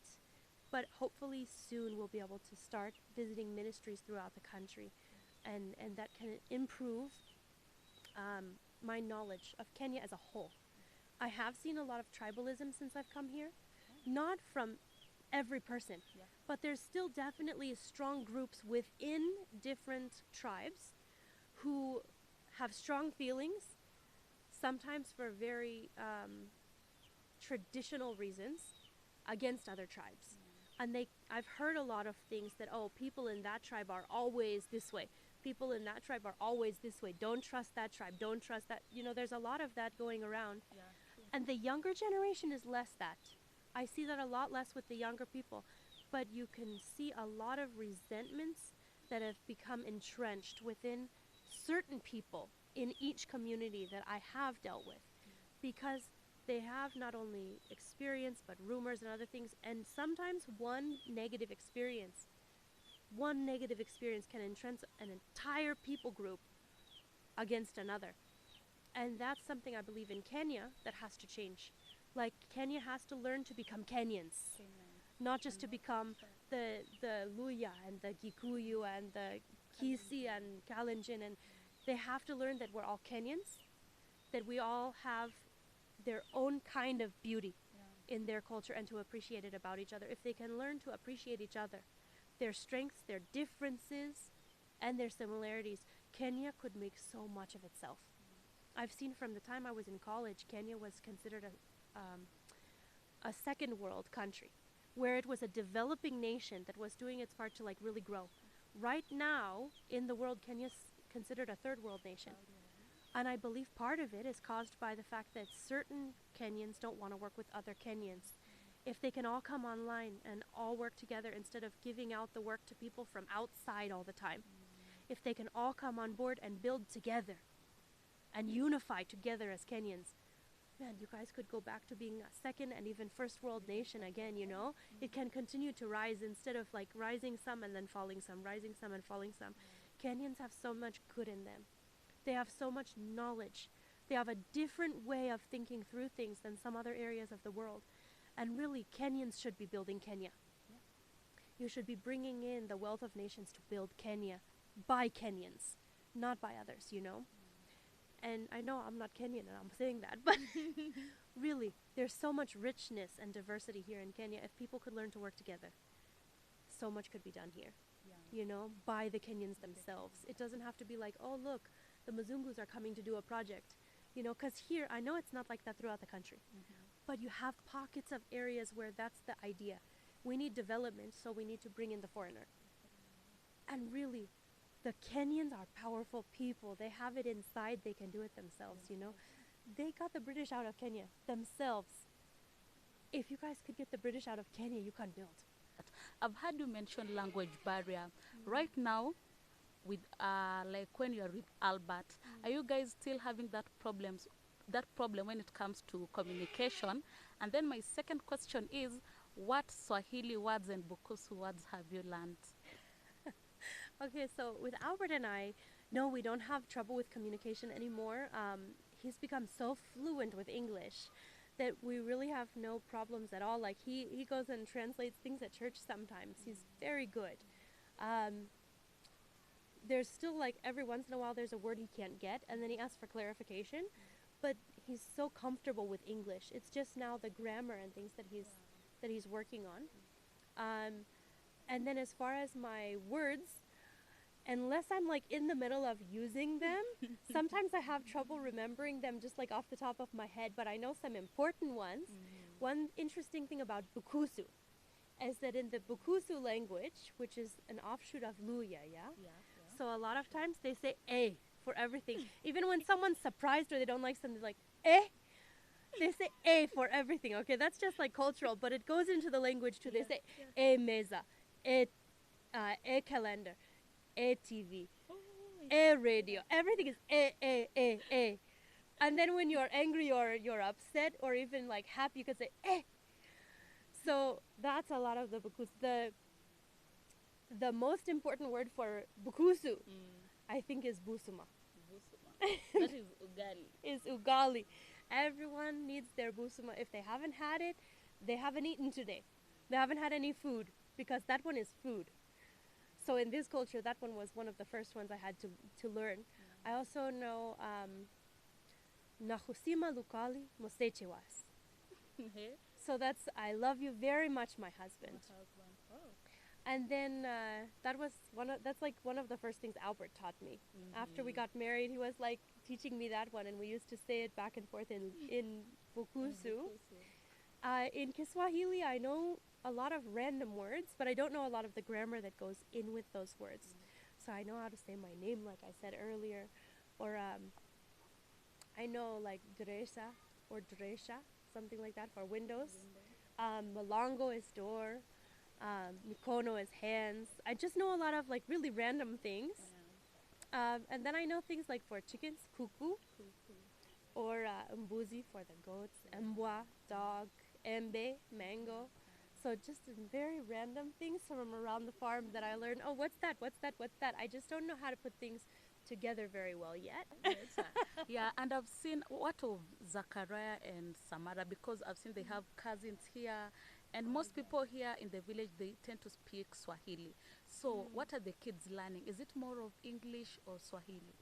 but hopefully soon we'll be able to start visiting ministries throughout the country, and that can improve my knowledge of Kenya as a whole. I have seen a lot of tribalism since I've come here, not from every person, but there's still definitely strong groups within different tribes who have strong feelings, sometimes for very traditional reasons, against other tribes. And I've heard a lot of things that, oh, people in that tribe are always this way. People in that tribe are always this way. Don't trust that tribe. Don't trust that. You know, there's a lot of that going around. And the younger generation is less that. I see that a lot less with the younger people. But you can see a lot of resentments that have become entrenched within certain people in each community that I have dealt with. Because they have not only experience, but rumors and other things. And sometimes one negative experience can entrench an entire people group against another. And that's something I believe in Kenya that has to change. Like, Kenya has to learn to become Kenyans. not just to become the Luya and the Gikuyu and the Kisi and Kalenjin, and they have to learn that we're all Kenyans, that we all have their own kind of beauty in their culture, and to appreciate it about each other. If they can learn to appreciate each other, their strengths, their differences, and their similarities, Kenya could make so much of itself. I've seen from the time I was in college, Kenya was considered a second world country, where it was a developing nation that was doing its part to like really grow. Right now, in the world, Kenya's considered a third world nation. And I believe part of it is caused by the fact that certain Kenyans don't want to work with other Kenyans. If they can all come online and all work together instead of giving out the work to people from outside all the time, if they can all come on board and build together and unify together as Kenyans, man, you guys could go back to being a second and even first world nation again, you know? It can continue to rise instead of like rising some and then falling some, rising some and falling some. Kenyans have so much good in them. They have so much knowledge. They have a different way of thinking through things than some other areas of the world. And really, Kenyans should be building Kenya. You should be bringing in the wealth of nations to build Kenya by Kenyans, not by others, you know? And I know I'm not Kenyan and I'm saying that, but really, there's so much richness and diversity here in Kenya. If people could learn to work together, so much could be done here, you know, by the Kenyans themselves. It doesn't have to be like, oh, look, the Mzungus are coming to do a project, you know, because here, I know it's not like that throughout the country, but you have pockets of areas where that's the idea. We need development, so we need to bring in the foreigner. And really, the Kenyans are powerful people. They have it inside. They can do it themselves, you know. They got the British out of Kenya themselves. If you guys could get the British out of Kenya, you can build. I've heard you mention language barrier. Right now, with like when you're with Albert, are you guys still having that problem when it comes to communication? And then my second question is, what Swahili words and Bukusu words have you learned? Okay, so with Albert and I, no, we don't have trouble with communication anymore. He's become so fluent with English that we really have no problems at all. Like he goes and translates things at church sometimes. He's very good. There's still like every once in a while there's a word he can't get and then he asks for clarification, but he's so comfortable with English. It's just now the grammar and things that he's working on. And then as far as my words, unless I'm like in the middle of using them, sometimes I have trouble remembering them just like off the top of my head, but I know some important ones. One interesting thing about Bukusu is that in the Bukusu language, which is an offshoot of Luya, so a lot of times they say eh for everything. Even when someone's surprised or they don't like something, like eh, they say eh for everything. Okay, that's just like cultural, but it goes into the language too. They say eh meza, eh calendar, a TV, a radio. Everything is a. And then when you're angry or you're upset or even like happy, you can say eh. So that's a lot of the Bukusu. The most important word for Bukusu, I think, is busuma. That is ugali. Is ugali. Everyone needs their busuma. If they haven't had it, they haven't eaten today. They haven't had any food because that one is food. So in this culture, that one was one of the first ones I had to learn. I also know Nahusima Lukali Mosechewas. So that's I love you very much, my husband. And then that's like one of the first things Albert taught me. After we got married, he was like teaching me that one, and we used to say it back and forth in Bukusu. In Kiswahili, I know a lot of random words, but I don't know a lot of the grammar that goes in with those words. So I know how to say my name, like I said earlier, or I know like Dresha or Dresha, something like that for windows. Malongo is door. Mikono is hands. I just know a lot of like really random things. And then I know things like for chickens, kuku, or mbuzi for the goats, mbwa, dog, embe, mango. So just very random things from around the farm that I learned. Oh, what's that? What's that? What's that? I just don't know how to put things together very well yet. Yeah, and I've seen what of Zachariah and Samara, because I've seen they have cousins here, And most people here in the village, they tend to speak Swahili. So what are the kids learning? Is it more of English or Swahili?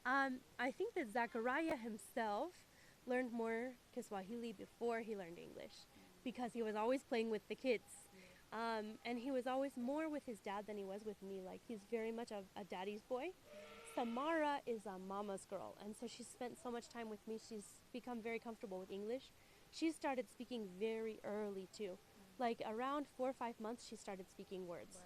I think that Zachariah himself learned more Kiswahili before he learned English because he was always playing with the kids. And he was always more with his dad than he was with me. Like, he's very much a daddy's boy. Samara is a mama's girl, and so she's spent so much time with me. She's become very comfortable with English. She started speaking very early too. Like around 4 or 5 months, she started speaking words.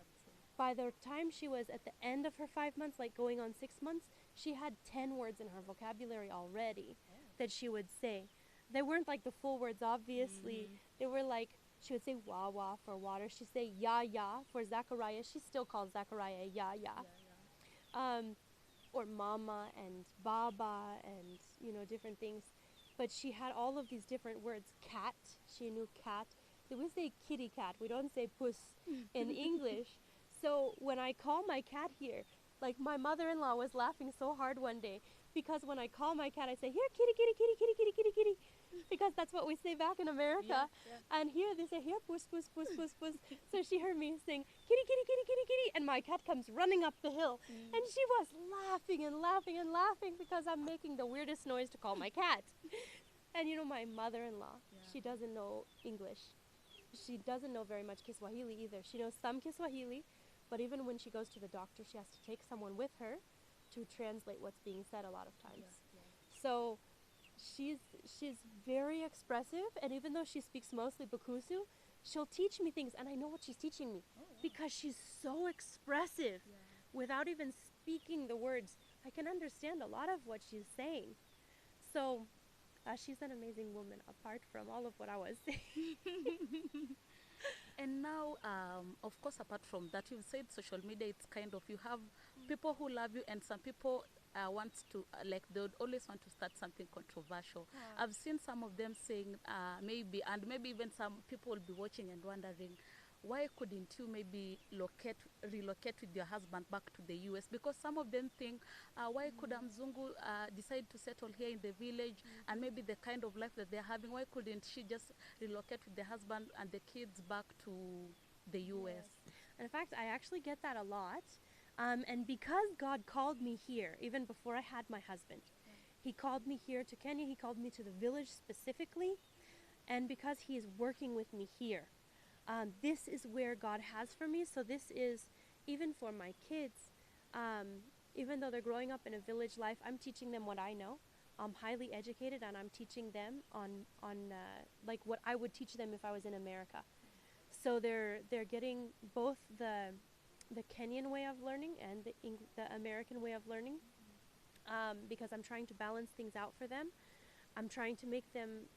By the time she was at the end of her 5 months, like going on 6 months, she had 10 words in her vocabulary already that she would say. They weren't like the full words, obviously. They were like, she would say wah wah for water. She'd say ya ya for Zachariah. She still calls Zachariah ya ya. Or mama and baba and, you know, different things. But she had all of these different words. Cat, she knew cat. We say kitty cat. We don't say puss in English. So when I call my cat here, like my mother-in-law was laughing so hard one day because when I call my cat, I say, here, kitty, kitty, kitty, kitty, kitty, kitty, kitty, because that's what we say back in America. And here they say, here, puss, puss, puss, puss, puss. So she heard me saying, kitty, kitty, kitty, kitty, kitty, and my cat comes running up the hill. And she was laughing and laughing and laughing because I'm making the weirdest noise to call my cat. And you know, my mother-in-law, she doesn't know English. She doesn't know very much Kiswahili either. She knows some Kiswahili, but even when she goes to the doctor, she has to take someone with her to translate what's being said a lot of times. So she's very expressive, and even though she speaks mostly Bakusu, she'll teach me things, and I know what she's teaching me because she's so expressive. Without even speaking the words, I can understand a lot of what she's saying. So she's an amazing woman, apart from all of what I was saying. And now, of course, apart from that, you've said social media, it's kind of, you have people who love you and some people want to, like, they would always want to start something controversial. I've seen some of them saying maybe, and maybe even some people will be watching and wondering, why couldn't you maybe relocate with your husband back to the US? Because some of them think, why could Mzungu decide to settle here in the village and maybe the kind of life that they're having, why couldn't she just relocate with the husband and the kids back to the US? In fact, I actually get that a lot. And because God called me here, even before I had my husband, He called me here to Kenya, He called me to the village specifically, and because He is working with me here, this is where God has for me. So this is, even for my kids, even though they're growing up in a village life, I'm teaching them what I know. I'm highly educated, and I'm teaching them on like what I would teach them if I was in America. So they're getting both the Kenyan way of learning and the American way of learning, because I'm trying to balance things out for them. I'm trying to make them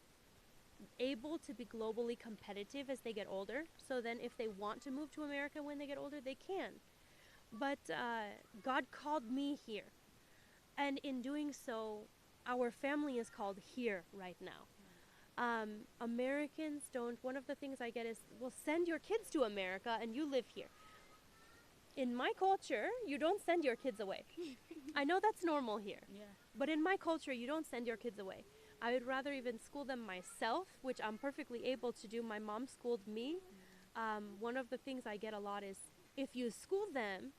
able to be globally competitive as they get older, so then if they want to move to America when they get older, they can. But God called me here, and in doing so, our family is called here right now. Americans don't, one of the things I get is, well, send your kids to America and you live here. In my culture, you don't send your kids away. I know that's normal here, but in my culture, you don't send your kids away. I would rather even school them myself, which I'm perfectly able to do. My mom schooled me. One of the things I get a lot is, if you school them,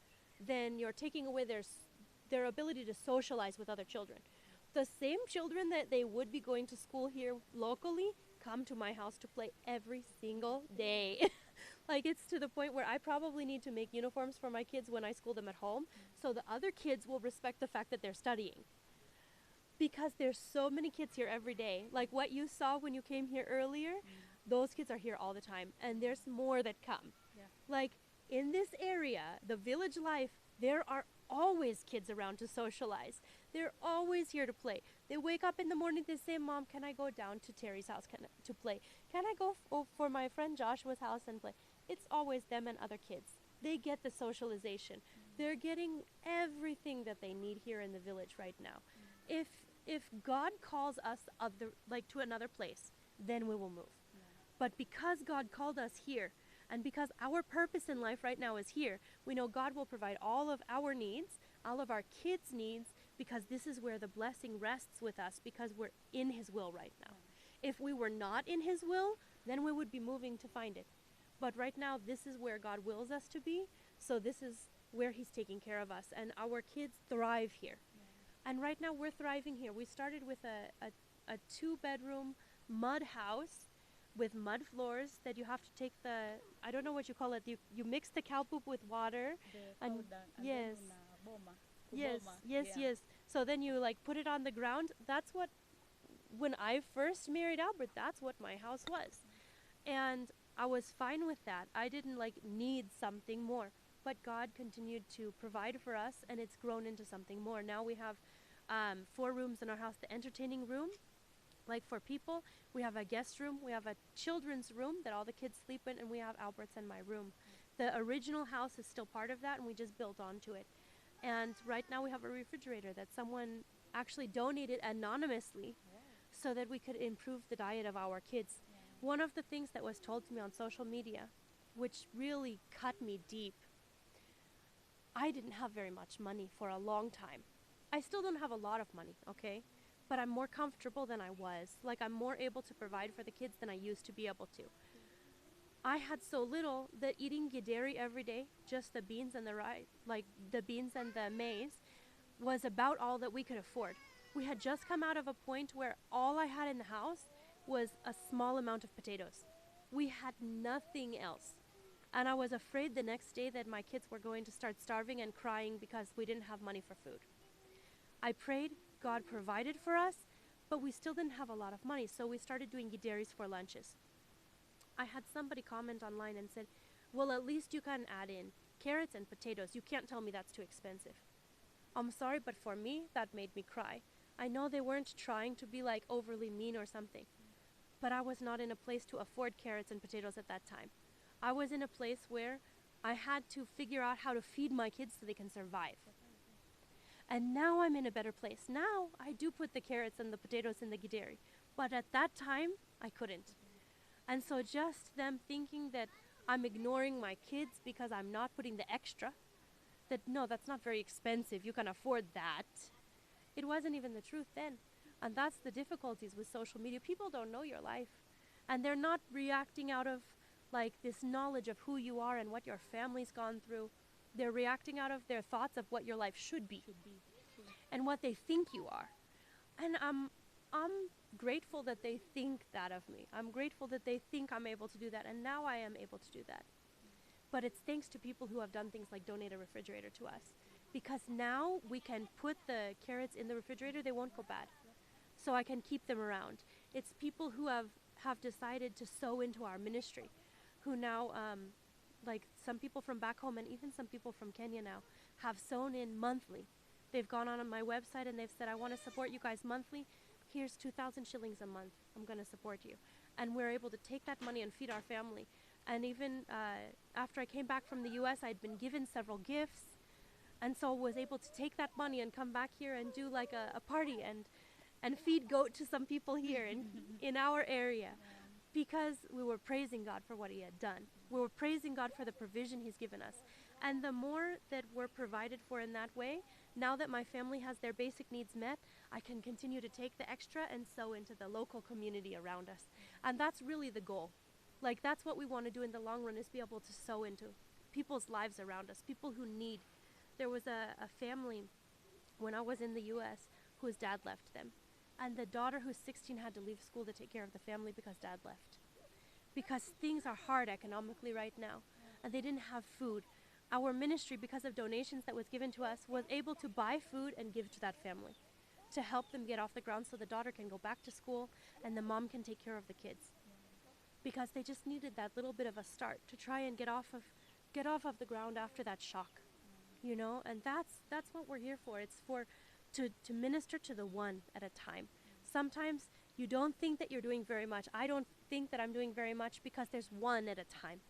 then you're taking away their ability to socialize with other children. The same children that they would be going to school here locally come to my house to play every single day. Like, it's to the point where I probably need to make uniforms for my kids when I school them at home, so the other kids will respect the fact that they're studying. Because there's so many kids here every day. Like what you saw when you came here earlier, those kids are here all the time, and there's more that come. Like, in this area, the village life, there are always kids around to socialize. They're always here to play. They wake up in the morning, they say, Mom, can I go down to Terry's house to play? Can I go for my friend Joshua's house and play? It's always them and other kids. They get the socialization. They're getting everything that they need here in the village right now. If God calls us to another place, then we will move. But because God called us here, and because our purpose in life right now is here, we know God will provide all of our needs, all of our kids' needs, because this is where the blessing rests with us, because we're in His will right now. If we were not in His will, then we would be moving to find it. But right now, this is where God wills us to be. So this is where He's taking care of us. And our kids thrive here. And right now, we're thriving here. We started with a 2-bedroom mud house with mud floors that you have to take the, I don't know what you call it, you mix the cow poop with water. And yes. Yes, yes, yes. So then you like put it on the ground. That's what, when I first married Albert, that's what my house was. And I was fine with that. I didn't like need something more. But God continued to provide for us, and it's grown into something more. Now we have 4 rooms in our house. The entertaining room, like for people. We have a guest room. We have a children's room that all the kids sleep in, and we have Albert's and my room. The original house is still part of that, and we just built onto it. And right now we have a refrigerator that someone actually donated anonymously so that we could improve the diet of our kids. One of the things that was told to me on social media, which really cut me deep, I didn't have very much money for a long time. I still don't have a lot of money, okay? But I'm more comfortable than I was. Like, I'm more able to provide for the kids than I used to be able to. I had so little that eating gideri every day, just the beans and the rice, like the beans and the maize, was about all that we could afford. We had just come out of a point where all I had in the house was a small amount of potatoes. We had nothing else. And I was afraid the next day that my kids were going to start starving and crying because we didn't have money for food. I prayed, God provided for us, but we still didn't have a lot of money, so we started doing gideris for lunches. I had somebody comment online and said, well, at least you can add in carrots and potatoes. You can't tell me that's too expensive. I'm sorry, but for me, that made me cry. I know they weren't trying to be like overly mean or something, but I was not in a place to afford carrots and potatoes at that time. I was in a place where I had to figure out how to feed my kids so they can survive. And now I'm in a better place. Now I do put the carrots and the potatoes in the gideri, but at that time, I couldn't. And so just them thinking that I'm ignoring my kids because I'm not putting the extra, that no, that's not very expensive, you can afford that. It wasn't even the truth then. And that's the difficulties with social media. People don't know your life. And they're not reacting out of like this knowledge of who you are and what your family's gone through. They're reacting out of their thoughts of what your life should be and what they think you are. And I'm grateful that they think that of me. I'm grateful that they think I'm able to do that, and now I am able to do that. But it's thanks to people who have done things like donate a refrigerator to us. Because now we can put the carrots in the refrigerator, they won't go bad. So I can keep them around. It's people who have decided to sow into our ministry, who now, like some people from back home and even some people from Kenya now, have sown in monthly. They've gone on my website and they've said, I want to support you guys monthly. Here's 2,000 shillings a month. I'm going to support you. And we're able to take that money and feed our family. And even after I came back from the US, I'd been given several gifts. And so I was able to take that money and come back here and do like a party and feed goat to some people here in our area. Because we were praising God for what He had done. We were praising God for the provision He's given us. And the more that we're provided for in that way, now that my family has their basic needs met, I can continue to take the extra and sow into the local community around us. And that's really the goal. Like, that's what we want to do in the long run, is be able to sow into people's lives around us, people who need. There was a family when I was in the US whose dad left them. And the daughter, who's 16, had to leave school to take care of the family because dad left. Because things are hard economically right now, and they didn't have food. Our ministry, because of donations that was given to us, was able to buy food and give to that family to help them get off the ground so the daughter can go back to school and the mom can take care of the kids. Because they just needed that little bit of a start to try and get off of the ground after that shock, you know. And that's what we're here for. It's for to minister to the one at a time. Sometimes you don't think that you're doing very much. I don't think that I'm doing very much because there's one at a time.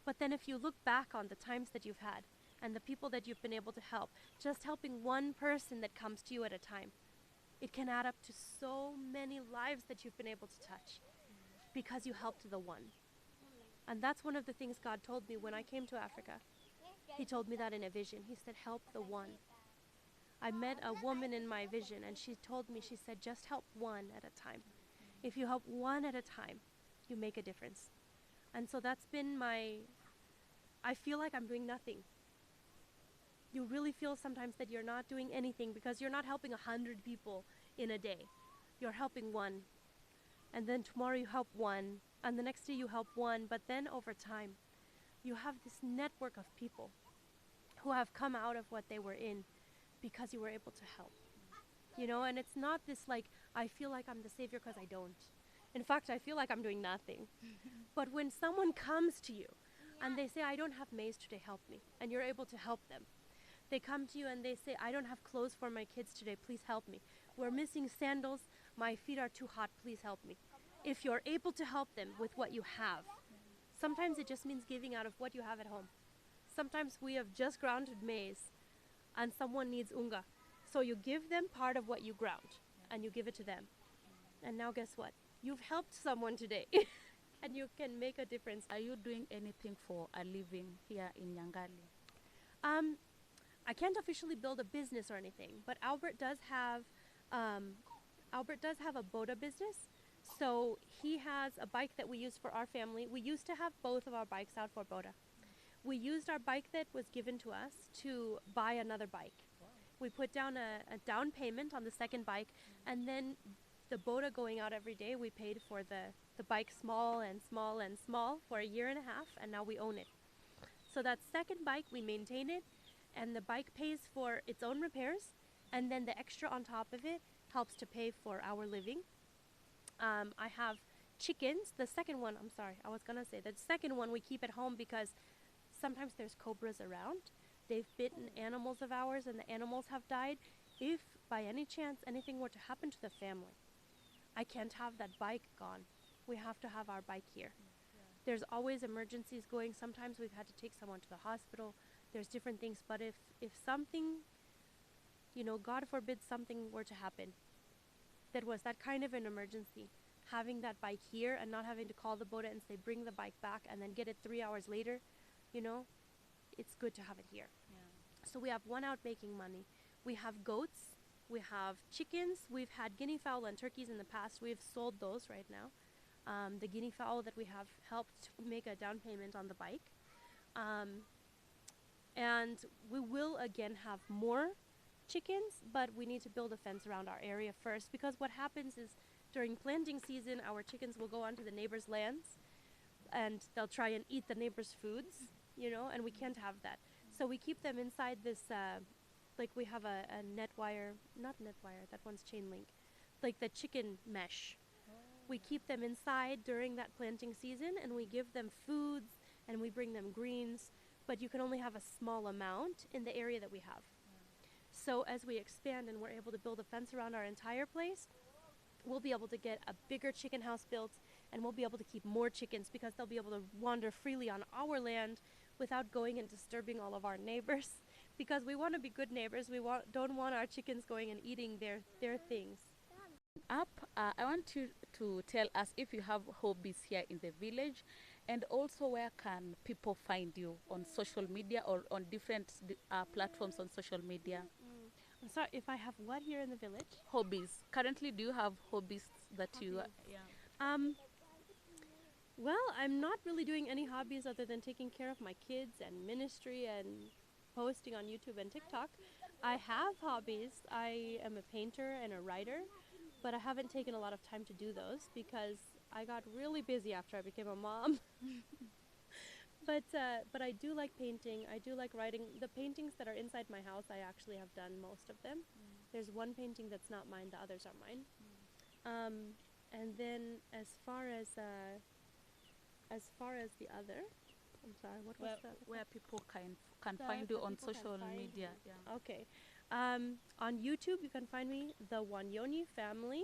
But then if you look back on the times that you've had and the people that you've been able to help, just helping one person that comes to you at a time, it can add up to so many lives that you've been able to touch because you helped the one. And that's one of the things God told me when I came to Africa. He told me that in a vision. He said, help the one. I met a woman in my vision and she told me, she said, just help one at a time. If you help one at a time, you make a difference. And so that's been I feel like I'm doing nothing. You really feel sometimes that you're not doing anything because you're not helping 100 people in a day. You're helping one. And then tomorrow you help one. And the next day you help one. But then over time, you have this network of people who have come out of what they were in because you were able to help. You know, and it's not this like, I feel like I'm the savior because I don't. In fact, I feel like I'm doing nothing. But when someone comes to you and they say, I don't have maize today, help me. And you're able to help them. They come to you and they say, I don't have clothes for my kids today, please help me. We're missing sandals, my feet are too hot, please help me. If you're able to help them with what you have, sometimes it just means giving out of what you have at home. Sometimes we have just grounded maize and someone needs unga. So you give them part of what you ground and you give it to them. And now guess what? You've helped someone today and you can make a difference. Are you doing anything for a living here in Nyangali? I can't officially build a business or anything, but Albert does have a Boda business. So he has a bike that we use for our family. We used to have both of our bikes out for Boda. We used our bike that was given to us to buy another bike. We put down a down payment on the second bike, and then the Boda going out every day, we paid for the bike small and small and small for a year and a half, and now we own it. So that second bike, we maintain it, and the bike pays for its own repairs, and then the extra on top of it helps to pay for our living. I have chickens. The second one, I'm sorry, I was gonna say the second one we keep at home because sometimes there's cobras around. They've bitten animals of ours and the animals have died. If by any chance anything were to happen to the family, I can't have that bike gone. We have to have our bike here. There's always emergencies going. Sometimes we've had to take someone to the hospital. There's different things, but if something, you know, God forbid something were to happen, that was that kind of an emergency, having that bike here and not having to call the Boda and say, bring the bike back and then get it 3 hours later, you know, it's good to have it here. So we have one out making money. We have goats, we have chickens, we've had guinea fowl and turkeys in the past. We've sold those right now. The guinea fowl that we have helped make a down payment on the bike. And we will again have more chickens, but we need to build a fence around our area first, because what happens is during planting season, our chickens will go onto the neighbors' lands and they'll try and eat the neighbors' foods, you know, and we can't have that. So we keep them inside this, like we have a net wire, not net wire, that one's chain link, like the chicken mesh. We keep them inside during that planting season and we give them foods and we bring them greens, but you can only have a small amount in the area that we have. So as we expand and we're able to build a fence around our entire place, we'll be able to get a bigger chicken house built and we'll be able to keep more chickens because they'll be able to wander freely on our land without going and disturbing all of our neighbors, because we want to be good neighbors. We don't want our chickens going and eating their things. I want you to tell us if you have hobbies here in the village, and also where can people find you on social media or on different platforms on social media. I'm sorry, if I have what here in the village? Hobbies. Currently, do you have hobbies that you... Well, I'm not really doing any hobbies other than taking care of my kids and ministry and posting on YouTube and TikTok. I have hobbies. I am a painter and a writer, but I haven't taken a lot of time to do those because I got really busy after I became a mom. But I do like painting. I do like writing. The paintings that are inside my house, I actually have done most of them. There's one painting that's not mine. The others are mine. And then as far as the other, I'm sorry, what was that? Where people can find you on social media. Yeah. Okay. On YouTube, you can find me, the Wanyoni family,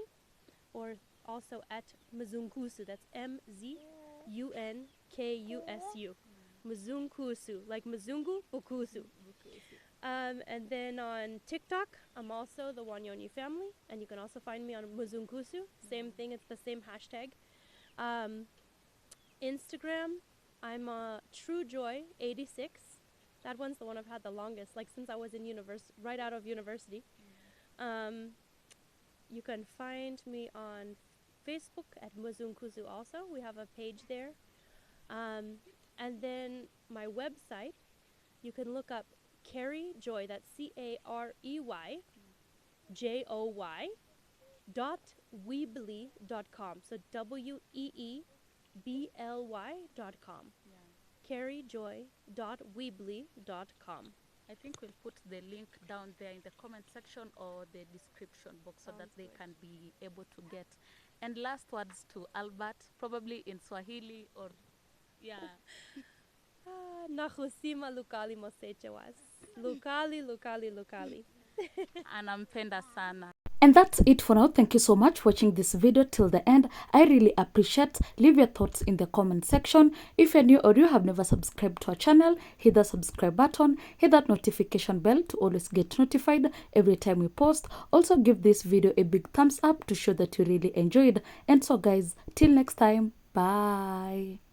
or also at Mzunkusu. That's MZUNKUSU. Mzunkusu, like Mzungu Bukusu. And then on TikTok, I'm also the Wanyoni family, and you can also find me on Mzunkusu. Same thing, it's the same hashtag. Instagram, I'm TrueJoy86. That one's the one I've had the longest, like since I was in right out of university. You can find me on Facebook at Muzunkuzu also. We have a page there. And then my website, you can look up Carey Joy, that's CAREY JOY .weebly.com. So WEEBLY.com. careyjoy.weebly.com. I think we'll put the link down there in the comment section or the description box so that they can be able to get. And last words to Albert, probably in Swahili or Nakusima lukali mosechewas. Lukali, lukali, lukali. anampenda sana. And that's it for now. Thank you so much for watching this video till the end. I really appreciate. Leave your thoughts in the comment section. If you're new or you have never subscribed to our channel, hit the subscribe button, hit that notification bell to always get notified every time we post. Also give this video a big thumbs up to show that you really enjoyed. And so guys, till next time, bye.